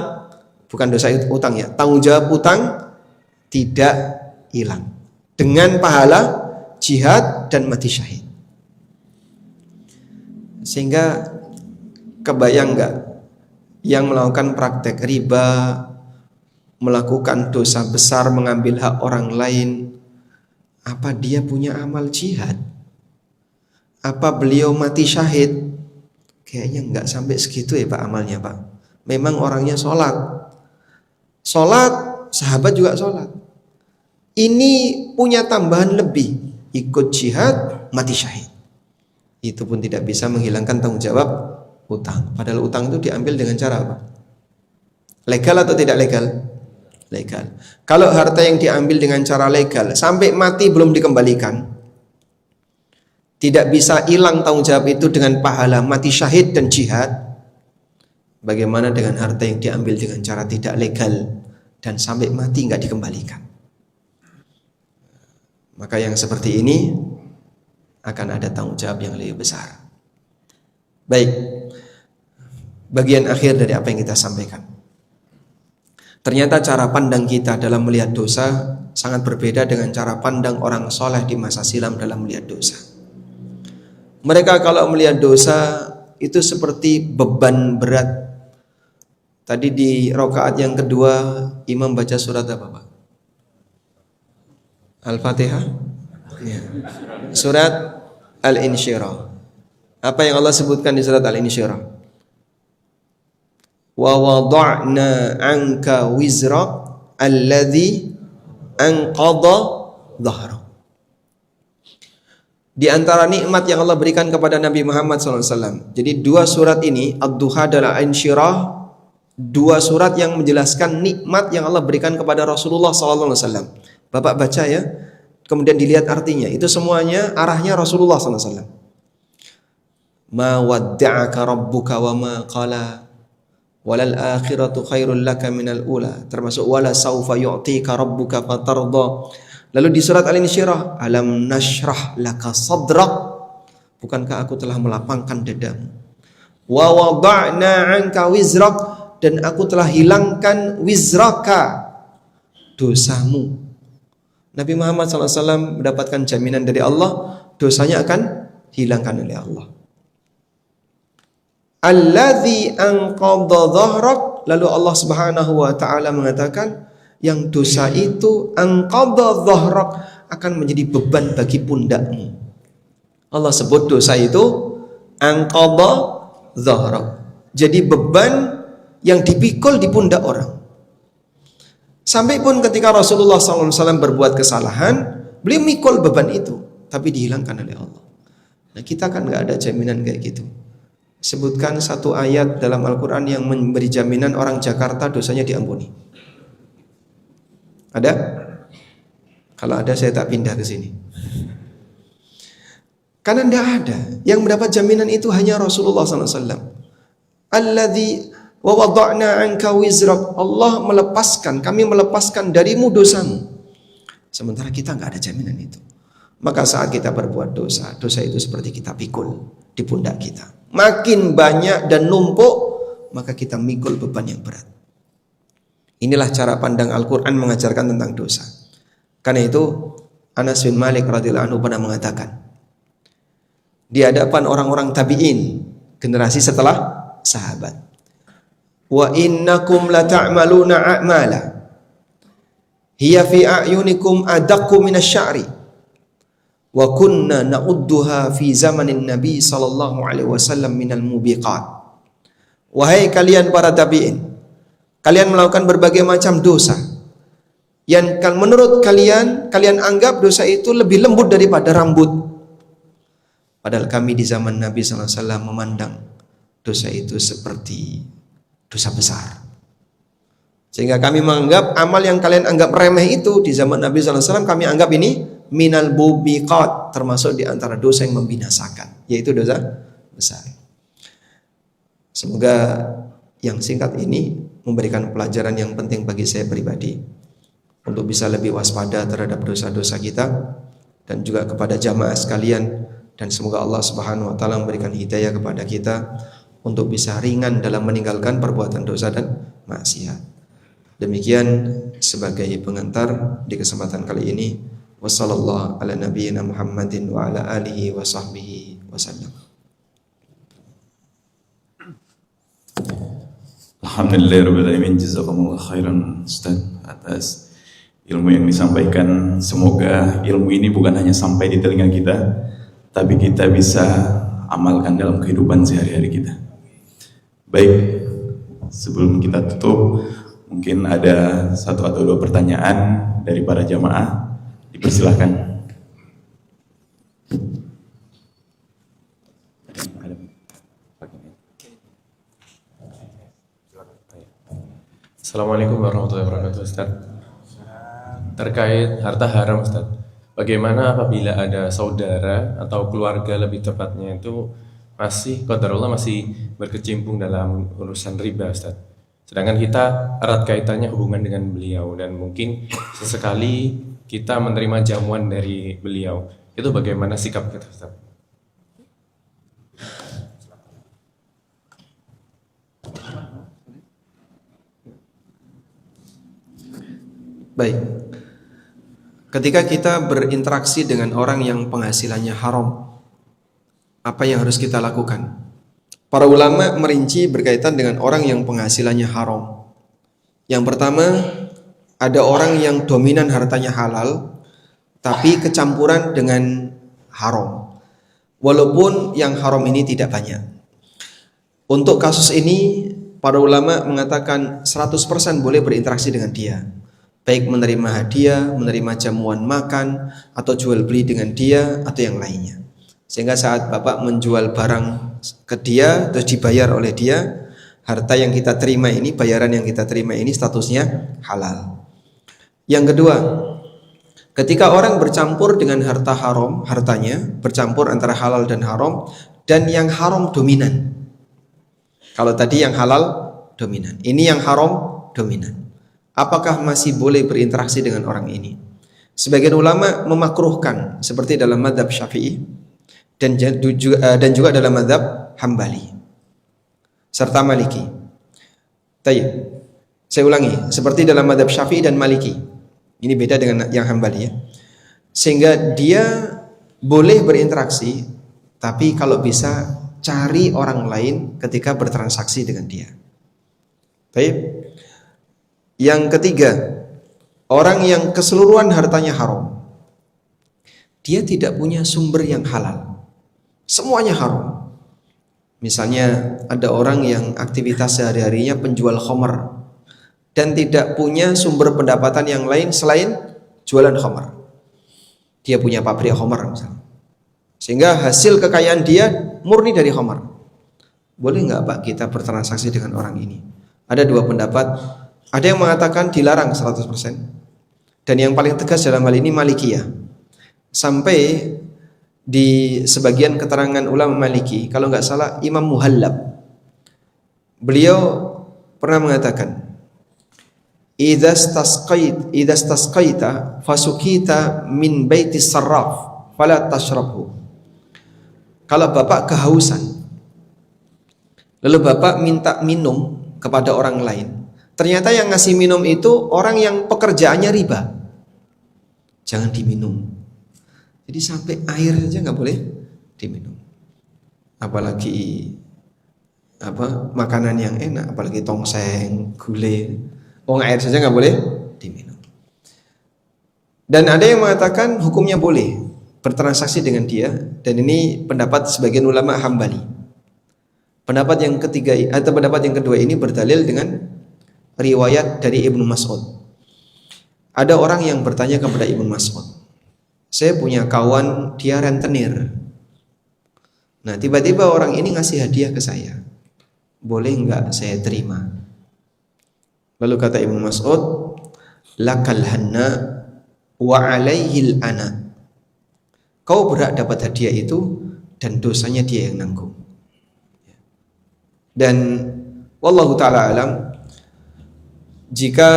bukan dosa utang ya, tanggung jawab utang tidak hilang dengan pahala jihad dan mati syahid. Sehingga kebayang nggak yang melakukan praktek riba, melakukan dosa besar, mengambil hak orang lain, apa dia punya amal jihad? Apa beliau mati syahid? Kayaknya nggak sampai segitu ya Pak amalnya Pak. Memang orangnya sholat, sahabat juga sholat. Ini punya tambahan lebih, ikut jihad, mati syahid. Itu pun tidak bisa menghilangkan tanggung jawab utang. Padahal utang itu diambil dengan cara apa? Legal atau tidak legal? Legal. Kalau harta yang diambil dengan cara legal sampai mati belum dikembalikan, tidak bisa hilang tanggung jawab itu dengan pahala mati syahid dan jihad. Bagaimana dengan harta yang diambil dengan cara tidak legal dan sampai mati nggak dikembalikan? Maka yang seperti ini akan ada tanggung jawab yang lebih besar. Baik, bagian akhir dari apa yang kita sampaikan. Ternyata cara pandang kita dalam melihat dosa sangat berbeda dengan cara pandang orang soleh di masa silam dalam melihat dosa. Mereka kalau melihat dosa itu seperti beban berat. Tadi di rakaat yang kedua imam baca surat apa Pak? Al-Fatihah? Ya. Surat Al-Insyirah. Apa yang Allah sebutkan di surat Al-Insyirah? Wa wada'na anka wizrak alladhi anqadha dhahrak. Di antara nikmat yang Allah berikan kepada Nabi Muhammad SAW. Jadi dua surat ini, Ad-Duha dan Al-Insyirah, dua surat yang menjelaskan nikmat yang Allah berikan kepada Rasulullah SAW. Bapak baca ya, kemudian dilihat artinya. Itu semuanya arahnya Rasulullah SAW. Ma wadda'aka rabbuka wa ma qala walal akhiratu khairul laka minal ula, termasuk wala saufa yu'tika rabbuka fatarda. Lalu di surat Al-Insyirah, alam nashrah laka sadrak, bukankah aku telah melapangkan dadamu. Wa wada'na anka wizrak, dan aku telah hilangkan wizraka, dosamu. Nabi Muhammad SAW mendapatkan jaminan dari Allah, dosanya akan hilangkan oleh Allah. Alladzi anqadha dhahrak, lalu Allah Subhanahu wa taala mengatakan yang dosa itu anqadha dhahrak, akan menjadi beban bagi pundakmu. Allah sebut dosa itu anqadha dhahrak, jadi beban yang dipikul di pundak orang. Sampai pun ketika Rasulullah SAW berbuat kesalahan, beliau mikul beban itu, tapi dihilangkan oleh Allah. Nah kita kan nggak ada jaminan kayak gitu. Sebutkan satu ayat dalam Al-Quran yang memberi jaminan orang Jakarta dosanya diampuni. Ada? Kalau ada saya tak pindah ke sini. Karena tidak ada. Yang mendapat jaminan itu hanya Rasulullah SAW. Alladzi wa wada'na anka wizrak, Allah melepaskan, kami melepaskan darimu dosamu. Sementara kita nggak ada jaminan itu. Maka saat kita berbuat dosa, dosa itu seperti kita pikul di pundak kita. Makin banyak dan numpuk, maka kita mikul beban yang berat. Inilah cara pandang Al-Quran mengajarkan tentang dosa. Karena itu Anas bin Malik radhiyallahu anhu pernah mengatakan, di hadapan orang-orang tabi'in, generasi setelah sahabat, wa innakum la ta'maluna a'mala hiya fi a'yunikum adaqqu minasy'ari wa kunna na'udduha fi zamanin Nabi sallallahu alaihi wasallam minal mubiqat. Wahai kalian para tabi'in, kalian melakukan berbagai macam dosa yang menurut kalian anggap dosa itu lebih lembut daripada rambut. Padahal kami di zaman Nabi sallallahu alaihi wasallam memandang dosa itu seperti dosa besar. Sehingga kami menganggap amal yang kalian anggap remeh itu di zaman Nabi sallallahu alaihi wasallam kami anggap ini minal mubiqat, termasuk di antara dosa yang membinasakan, yaitu dosa besar. Semoga yang singkat ini memberikan pelajaran yang penting bagi saya pribadi untuk bisa lebih waspada terhadap dosa-dosa kita dan juga kepada jamaah sekalian, dan semoga Allah Subhanahu wa taala memberikan hidayah kepada kita untuk bisa ringan dalam meninggalkan perbuatan dosa dan maksiat. Demikian sebagai pengantar di kesempatan kali ini. Wassallallahu ala nabiyyina Muhammadin wa ala alihi wa sahbihi wasallam. Alhamdulillahirrahmanirrahim. Jazakumullah khairan Ustaz atas ilmu yang disampaikan. Semoga ilmu ini bukan hanya sampai di telinga kita, tapi kita bisa amalkan dalam kehidupan sehari-hari kita. Baik, sebelum kita tutup, mungkin ada satu atau dua pertanyaan dari para jamaah. Dipersilahkan. Assalamualaikum warahmatullahi wabarakatuh, Ustaz. Terkait harta haram, Ustaz, bagaimana apabila ada saudara atau keluarga lebih tepatnya itu masih qadarullah masih berkecimpung dalam urusan riba, Ustaz. Sedangkan kita erat kaitannya hubungan dengan beliau dan mungkin sesekali kita menerima jamuan dari beliau. Itu bagaimana sikap kita, Ustaz? Baik. Ketika kita berinteraksi dengan orang yang penghasilannya haram, apa yang harus kita lakukan? Para ulama merinci berkaitan dengan orang yang penghasilannya haram. Yang pertama, ada orang yang dominan hartanya halal, tapi kecampuran dengan haram. Walaupun yang haram ini tidak banyak. Untuk kasus ini, para ulama mengatakan 100% boleh berinteraksi dengan dia. Baik menerima hadiah, menerima jamuan makan, atau jual beli dengan dia, atau yang lainnya. Sehingga saat Bapak menjual barang ke dia, terus dibayar oleh dia, harta yang kita terima ini, bayaran yang kita terima ini statusnya halal. Yang kedua, ketika orang bercampur dengan harta haram, hartanya bercampur antara halal dan haram, dan yang haram dominan. Kalau tadi yang halal dominan, ini yang haram dominan. Apakah masih boleh berinteraksi dengan orang ini? Sebagian ulama memakruhkan, seperti dalam mazhab Syafi'i dan juga dalam mazhab Hambali serta Maliki. Tayyib. Saya ulangi, seperti dalam mazhab Syafi'i dan Maliki. Ini beda dengan yang Hambali ya. Sehingga dia boleh berinteraksi, tapi kalau bisa cari orang lain ketika bertransaksi dengan dia. Baik. Yang ketiga, orang yang keseluruhan hartanya haram. Dia tidak punya sumber yang halal. Semuanya haram. Misalnya ada orang yang aktivitas sehari-harinya penjual khamar dan tidak punya sumber pendapatan yang lain selain jualan khamar. Dia punya pabrik khamar misalnya. Sehingga hasil kekayaan dia murni dari khamar. Boleh nggak Pak kita bertransaksi dengan orang ini? Ada dua pendapat. Ada yang mengatakan dilarang 100%. Dan yang paling tegas dalam hal ini Malikiyah. Sampai di sebagian keterangan ulama Maliki, kalau nggak salah Imam Muhallab, beliau pernah mengatakan, idza stasqaita fasukita min baitis sarraf fala tashrabhu. Kalau Bapak kehausan, lalu Bapak minta minum kepada orang lain, ternyata yang ngasih minum itu orang yang pekerjaannya riba, jangan diminum. Jadi sampai air saja nggak boleh diminum. Apalagi makanan yang enak, apalagi tongseng, gulai, air saja nggak boleh diminum. Dan ada yang mengatakan hukumnya boleh bertransaksi dengan dia, dan ini pendapat sebagian ulama Hambali. Pendapat yang ketiga atau pendapat yang kedua ini berdalil dengan riwayat dari Ibnu Mas'ud. Ada orang yang bertanya kepada Ibnu Mas'ud, saya punya kawan dia rentenir. Nah tiba-tiba orang ini ngasih hadiah ke saya, boleh nggak saya terima? Lalu kata Ibnu Mas'ud, lakal hanna wa alaihil ana. Kau berhak dapat hadiah itu dan dosanya dia yang nanggung. Dan wallahu ta'ala alam, jika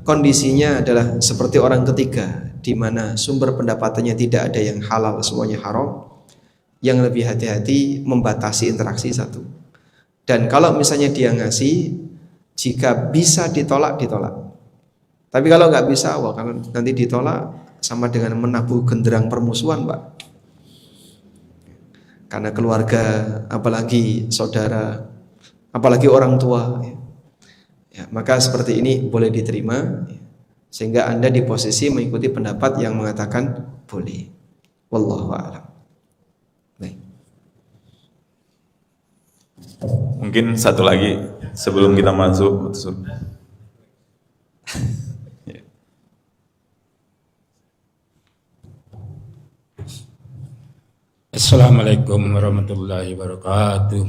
kondisinya adalah seperti orang ketiga, di mana sumber pendapatannya tidak ada yang halal, semuanya haram, yang lebih hati-hati membatasi interaksi satu. Dan kalau misalnya dia ngasih, Jika bisa ditolak, ditolak. Tapi kalau nggak bisa, wah kalau nanti ditolak sama dengan menabuh genderang permusuhan, Pak. Karena keluarga, apalagi saudara, apalagi orang tua, ya, maka seperti ini boleh diterima, sehingga Anda di posisi mengikuti pendapat yang mengatakan boleh. Wallahu a'lam. Baik. Mungkin satu lagi sebelum kita masuk. Assalamualaikum warahmatullahi wabarakatuh.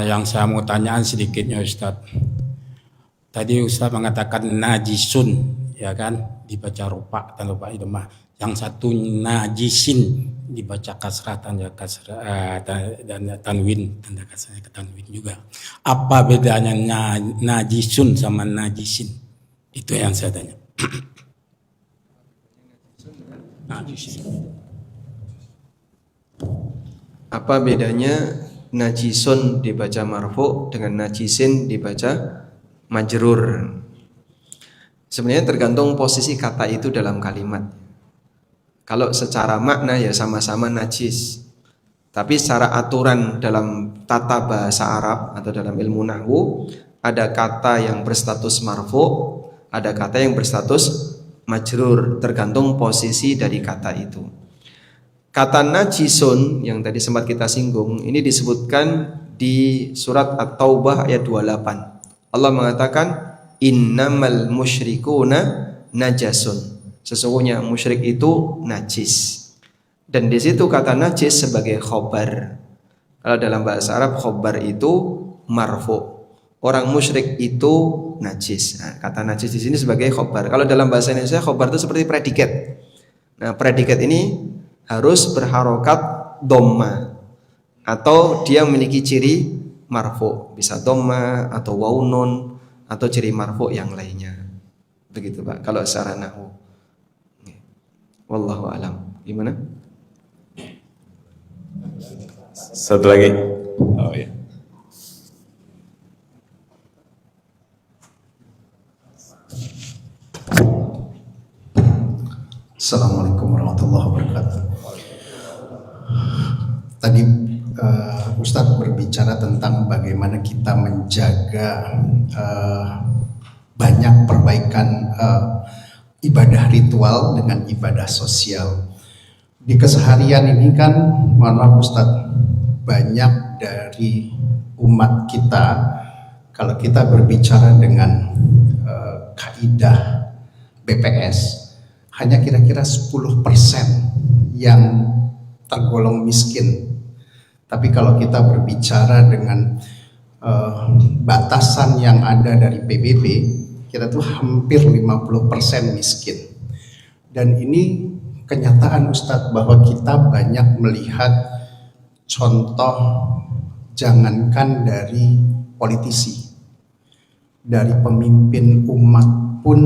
Yang saya mau tanyaan sedikitnya Ustadz. Tadi Ustadz mengatakan najisun, ya kan, dibaca rupa tanda rupa itu mah. Yang satu najisin dibaca kasrah tanda kasrah dan tanwin tanda kasrahnya ke tanwin juga. Apa bedanya najisun sama najisin? Itu yang saya tanya. Apa bedanya najisun dibaca marfu dengan najisin dibaca majrur? Sebenarnya tergantung posisi kata itu dalam kalimat. Kalau secara makna ya sama-sama najis. Tapi secara aturan dalam tata bahasa Arab atau dalam ilmu nahwu, ada kata yang berstatus marfu, ada kata yang berstatus majrur, tergantung posisi dari kata itu. Kata najisun yang tadi sempat kita singgung, ini disebutkan di surat At-Taubah ayat 28. Allah mengatakan innamal musyrikuna najasun. Sesungguhnya musyrik itu najis. Dan di situ kata najis sebagai khobar. Kalau dalam bahasa Arab khobar itu marfu. Orang musyrik itu najis. Nah, kata najis di sini sebagai khobar. Kalau dalam bahasa Indonesia khobar itu seperti predikat. Nah, predikat ini harus berharokat dhamma atau dia memiliki ciri marfu, bisa dhamma atau waunun atau ciri marfu yang lainnya. Begitu Pak. Kalau secara nahwu. Wallahu alam. Gimana? Satu lagi. Oh ya. Assalamualaikum warahmatullahi wabarakatuh. Tadi Ustadz berbicara tentang bagaimana kita menjaga banyak perbaikan ibadah ritual dengan ibadah sosial. Di keseharian ini kan, mohon maaf Ustadz, banyak dari umat kita, kalau kita berbicara dengan kaidah BPS, hanya kira-kira 10% yang tergolong miskin. Tapi kalau kita berbicara dengan batasan yang ada dari PBB, kita tuh hampir 50% miskin. Dan ini kenyataan Ustadz, bahwa kita banyak melihat contoh, jangankan dari politisi, dari pemimpin umat pun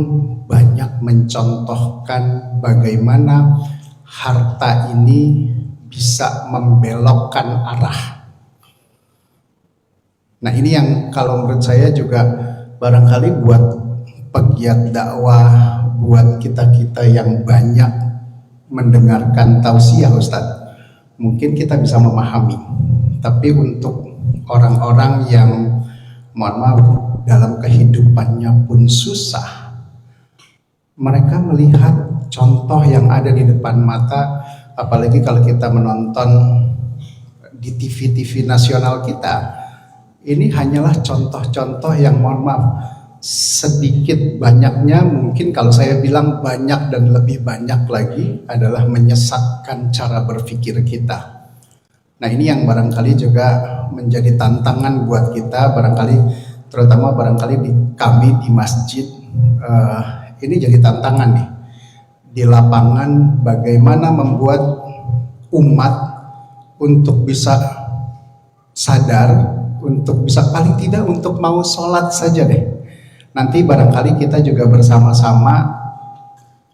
banyak mencontohkan bagaimana harta ini bisa membelokkan arah. Nah ini yang kalau menurut saya juga barangkali buat pegiat dakwah, buat kita-kita yang banyak mendengarkan tausiah Ustadz, mungkin kita bisa memahami. Tapi untuk orang-orang yang mohon maaf dalam kehidupannya pun susah, mereka melihat contoh yang ada di depan mata, apalagi kalau kita menonton di TV-TV nasional kita, ini hanyalah contoh-contoh yang mohon maaf sedikit banyaknya, mungkin kalau saya bilang banyak dan lebih banyak lagi adalah menyesatkan cara berpikir kita. Nah ini yang barangkali juga menjadi tantangan buat kita, barangkali terutama barangkali kami di masjid, ini jadi tantangan nih di lapangan, bagaimana membuat umat untuk bisa sadar, untuk bisa paling tidak untuk mau sholat saja deh. Nanti barangkali kita juga bersama-sama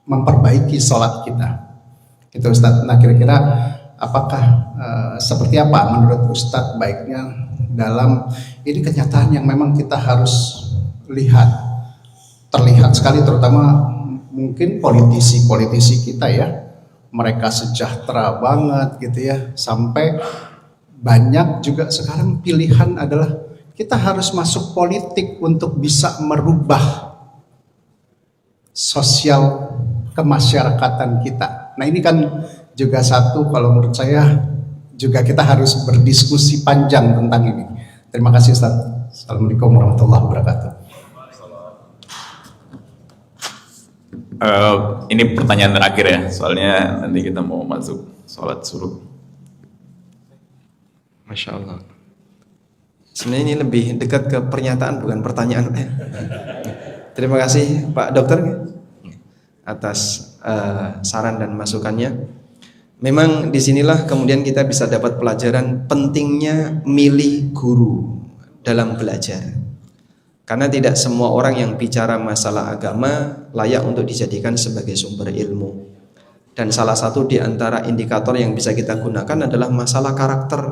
memperbaiki sholat kita. Itu Ustadz. Nah kira-kira apakah seperti apa menurut Ustadz baiknya dalam ini kenyataan yang memang kita harus lihat. Terlihat sekali terutama mungkin politisi-politisi kita ya. Mereka sejahtera banget gitu ya. Sampai banyak juga sekarang pilihan adalah kita harus masuk politik untuk bisa merubah sosial kemasyarakatan kita. Nah ini kan juga satu kalau menurut saya juga kita harus berdiskusi panjang tentang ini. Terima kasih Ustaz. Assalamualaikum warahmatullahi wabarakatuh. Ini pertanyaan terakhir ya, soalnya nanti kita mau masuk sholat suruh. Masya Allah. Sebenarnya ini lebih dekat ke pernyataan bukan pertanyaan. Terima kasih Pak Dokter atas saran dan masukannya. Memang disinilah kemudian kita bisa dapat pelajaran pentingnya milih guru dalam belajar. Karena tidak semua orang yang bicara masalah agama layak untuk dijadikan sebagai sumber ilmu. Dan salah satu di antara indikator yang bisa kita gunakan adalah masalah karakter.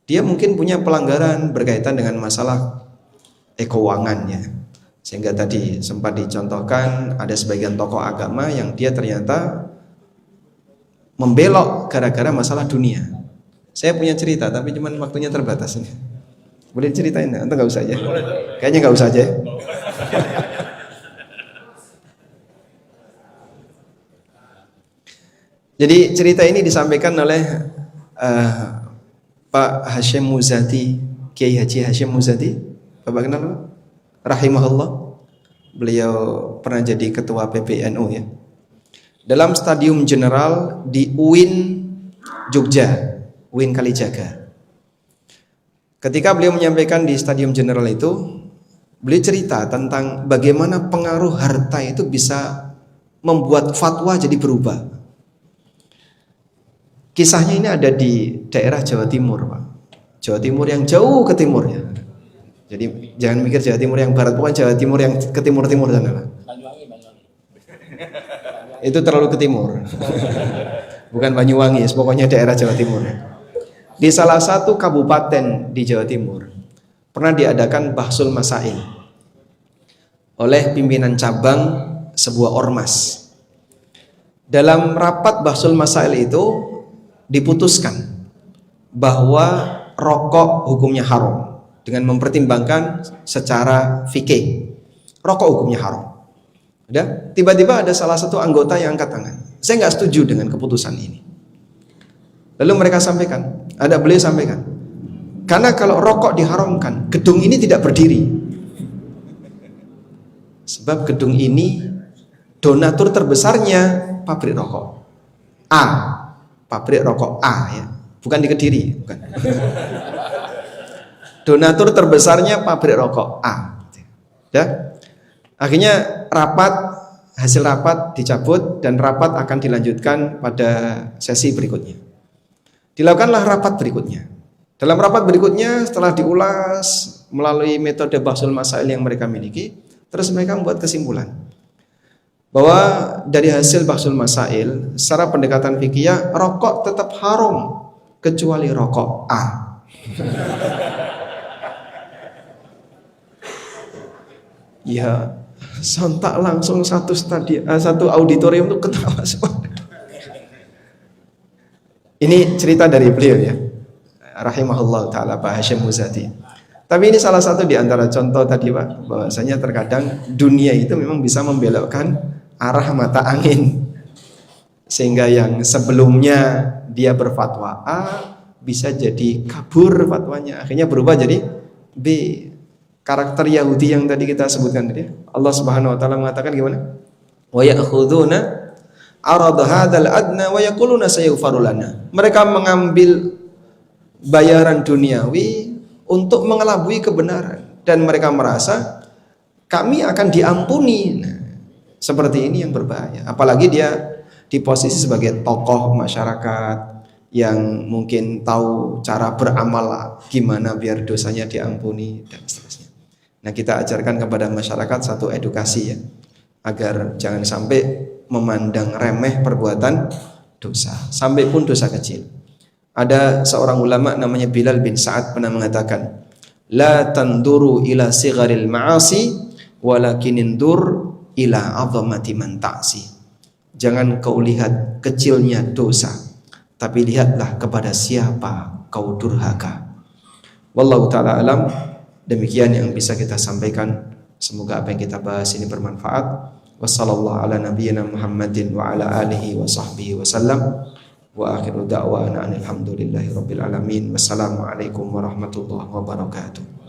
Dia mungkin punya pelanggaran berkaitan dengan masalah keuangannya. Sehingga tadi sempat dicontohkan ada sebagian tokoh agama yang dia ternyata membelok gara-gara masalah dunia. Saya punya cerita tapi cuman waktunya terbatas ini. Boleh ceritain atau nggak usah aja? Kayaknya nggak usah aja. Jadi cerita ini disampaikan oleh Pak Hashim Muzadi, Kiai Haji Hashim Muzadi. Bapak kenal Pak? Rahimahullah. Beliau pernah jadi ketua PBNU ya. Dalam stadium general di UIN Jogja, UIN Kalijaga. Ketika beliau menyampaikan di stadium general itu, beliau cerita tentang bagaimana pengaruh harta itu bisa membuat fatwa jadi berubah. Kisahnya ini ada di daerah Jawa Timur, Pak. Jawa Timur yang jauh ke timur ya. Jadi jangan mikir Jawa Timur yang barat, bukan Jawa Timur yang ke timur-timur sana, Pak. Itu terlalu ke timur. Bukan Banyuwangi, pokoknya daerah Jawa Timur. Di salah satu kabupaten di Jawa Timur pernah diadakan bahsul masail oleh pimpinan cabang sebuah ormas. Dalam rapat bahsul masail itu diputuskan bahwa rokok hukumnya haram dengan mempertimbangkan secara fikih. Rokok hukumnya haram. Udah, tiba-tiba ada salah satu anggota yang angkat tangan. Saya nggak setuju dengan keputusan ini. Lalu mereka sampaikan, beliau sampaikan, karena kalau rokok diharamkan, gedung ini tidak berdiri. Sebab gedung ini donatur terbesarnya pabrik rokok A, pabrik rokok A ya, bukan di Kediri, bukan. Donatur terbesarnya pabrik rokok A. Ya. Akhirnya hasil rapat dicabut dan rapat akan dilanjutkan pada sesi berikutnya. Dilakukanlah rapat berikutnya. Dalam rapat berikutnya setelah diulas melalui metode bahsul masail yang mereka miliki, terus mereka membuat kesimpulan bahwa dari hasil bahsul masail secara pendekatan fikih rokok tetap haram kecuali rokok A. Ya, sontak langsung satu auditorium itu ketawa semua. Ini cerita dari beliau ya, rahimahullah ta'ala, Pak Hashim Muzadi. Tapi ini salah satu di antara contoh tadi Pak, bahwasanya terkadang dunia itu memang bisa membelokkan arah mata angin. Sehingga yang sebelumnya dia berfatwa A, bisa jadi kabur fatwanya, akhirnya berubah jadi B. Karakter Yahudi yang tadi kita sebutkan tadi, Allah Subhanahu wa taala mengatakan gimana? Wa ya'khuduna arad hadzal adna wa yaquluna sayughfaru lana. Mereka mengambil bayaran duniawi untuk mengelabui kebenaran dan mereka merasa kami akan diampuni. Nah, seperti ini yang berbahaya. Apalagi dia di posisi sebagai tokoh masyarakat yang mungkin tahu cara beramal gimana biar dosanya diampuni dan seterusnya. Nah, kita ajarkan kepada masyarakat satu edukasi ya, agar jangan sampai memandang remeh perbuatan dosa, sampai pun dosa kecil. Ada seorang ulama namanya Bilal bin Sa'ad pernah mengatakan, la tanduru ila sigharil ma'asi walakin indur ila 'azamati man ta'si. Jangan kau lihat kecilnya dosa, tapi lihatlah kepada siapa kau durhaka. Wallahu taala alam. Demikian yang bisa kita sampaikan. Semoga apa yang kita bahas ini bermanfaat. Wassallallahu ala nabiyyina Muhammadin wa ala alihi wa sahbihi wasallam. Wa akhiru da'wana alhamdulillahi rabbil alamin. Wassalamualaikum warahmatullahi wabarakatuh.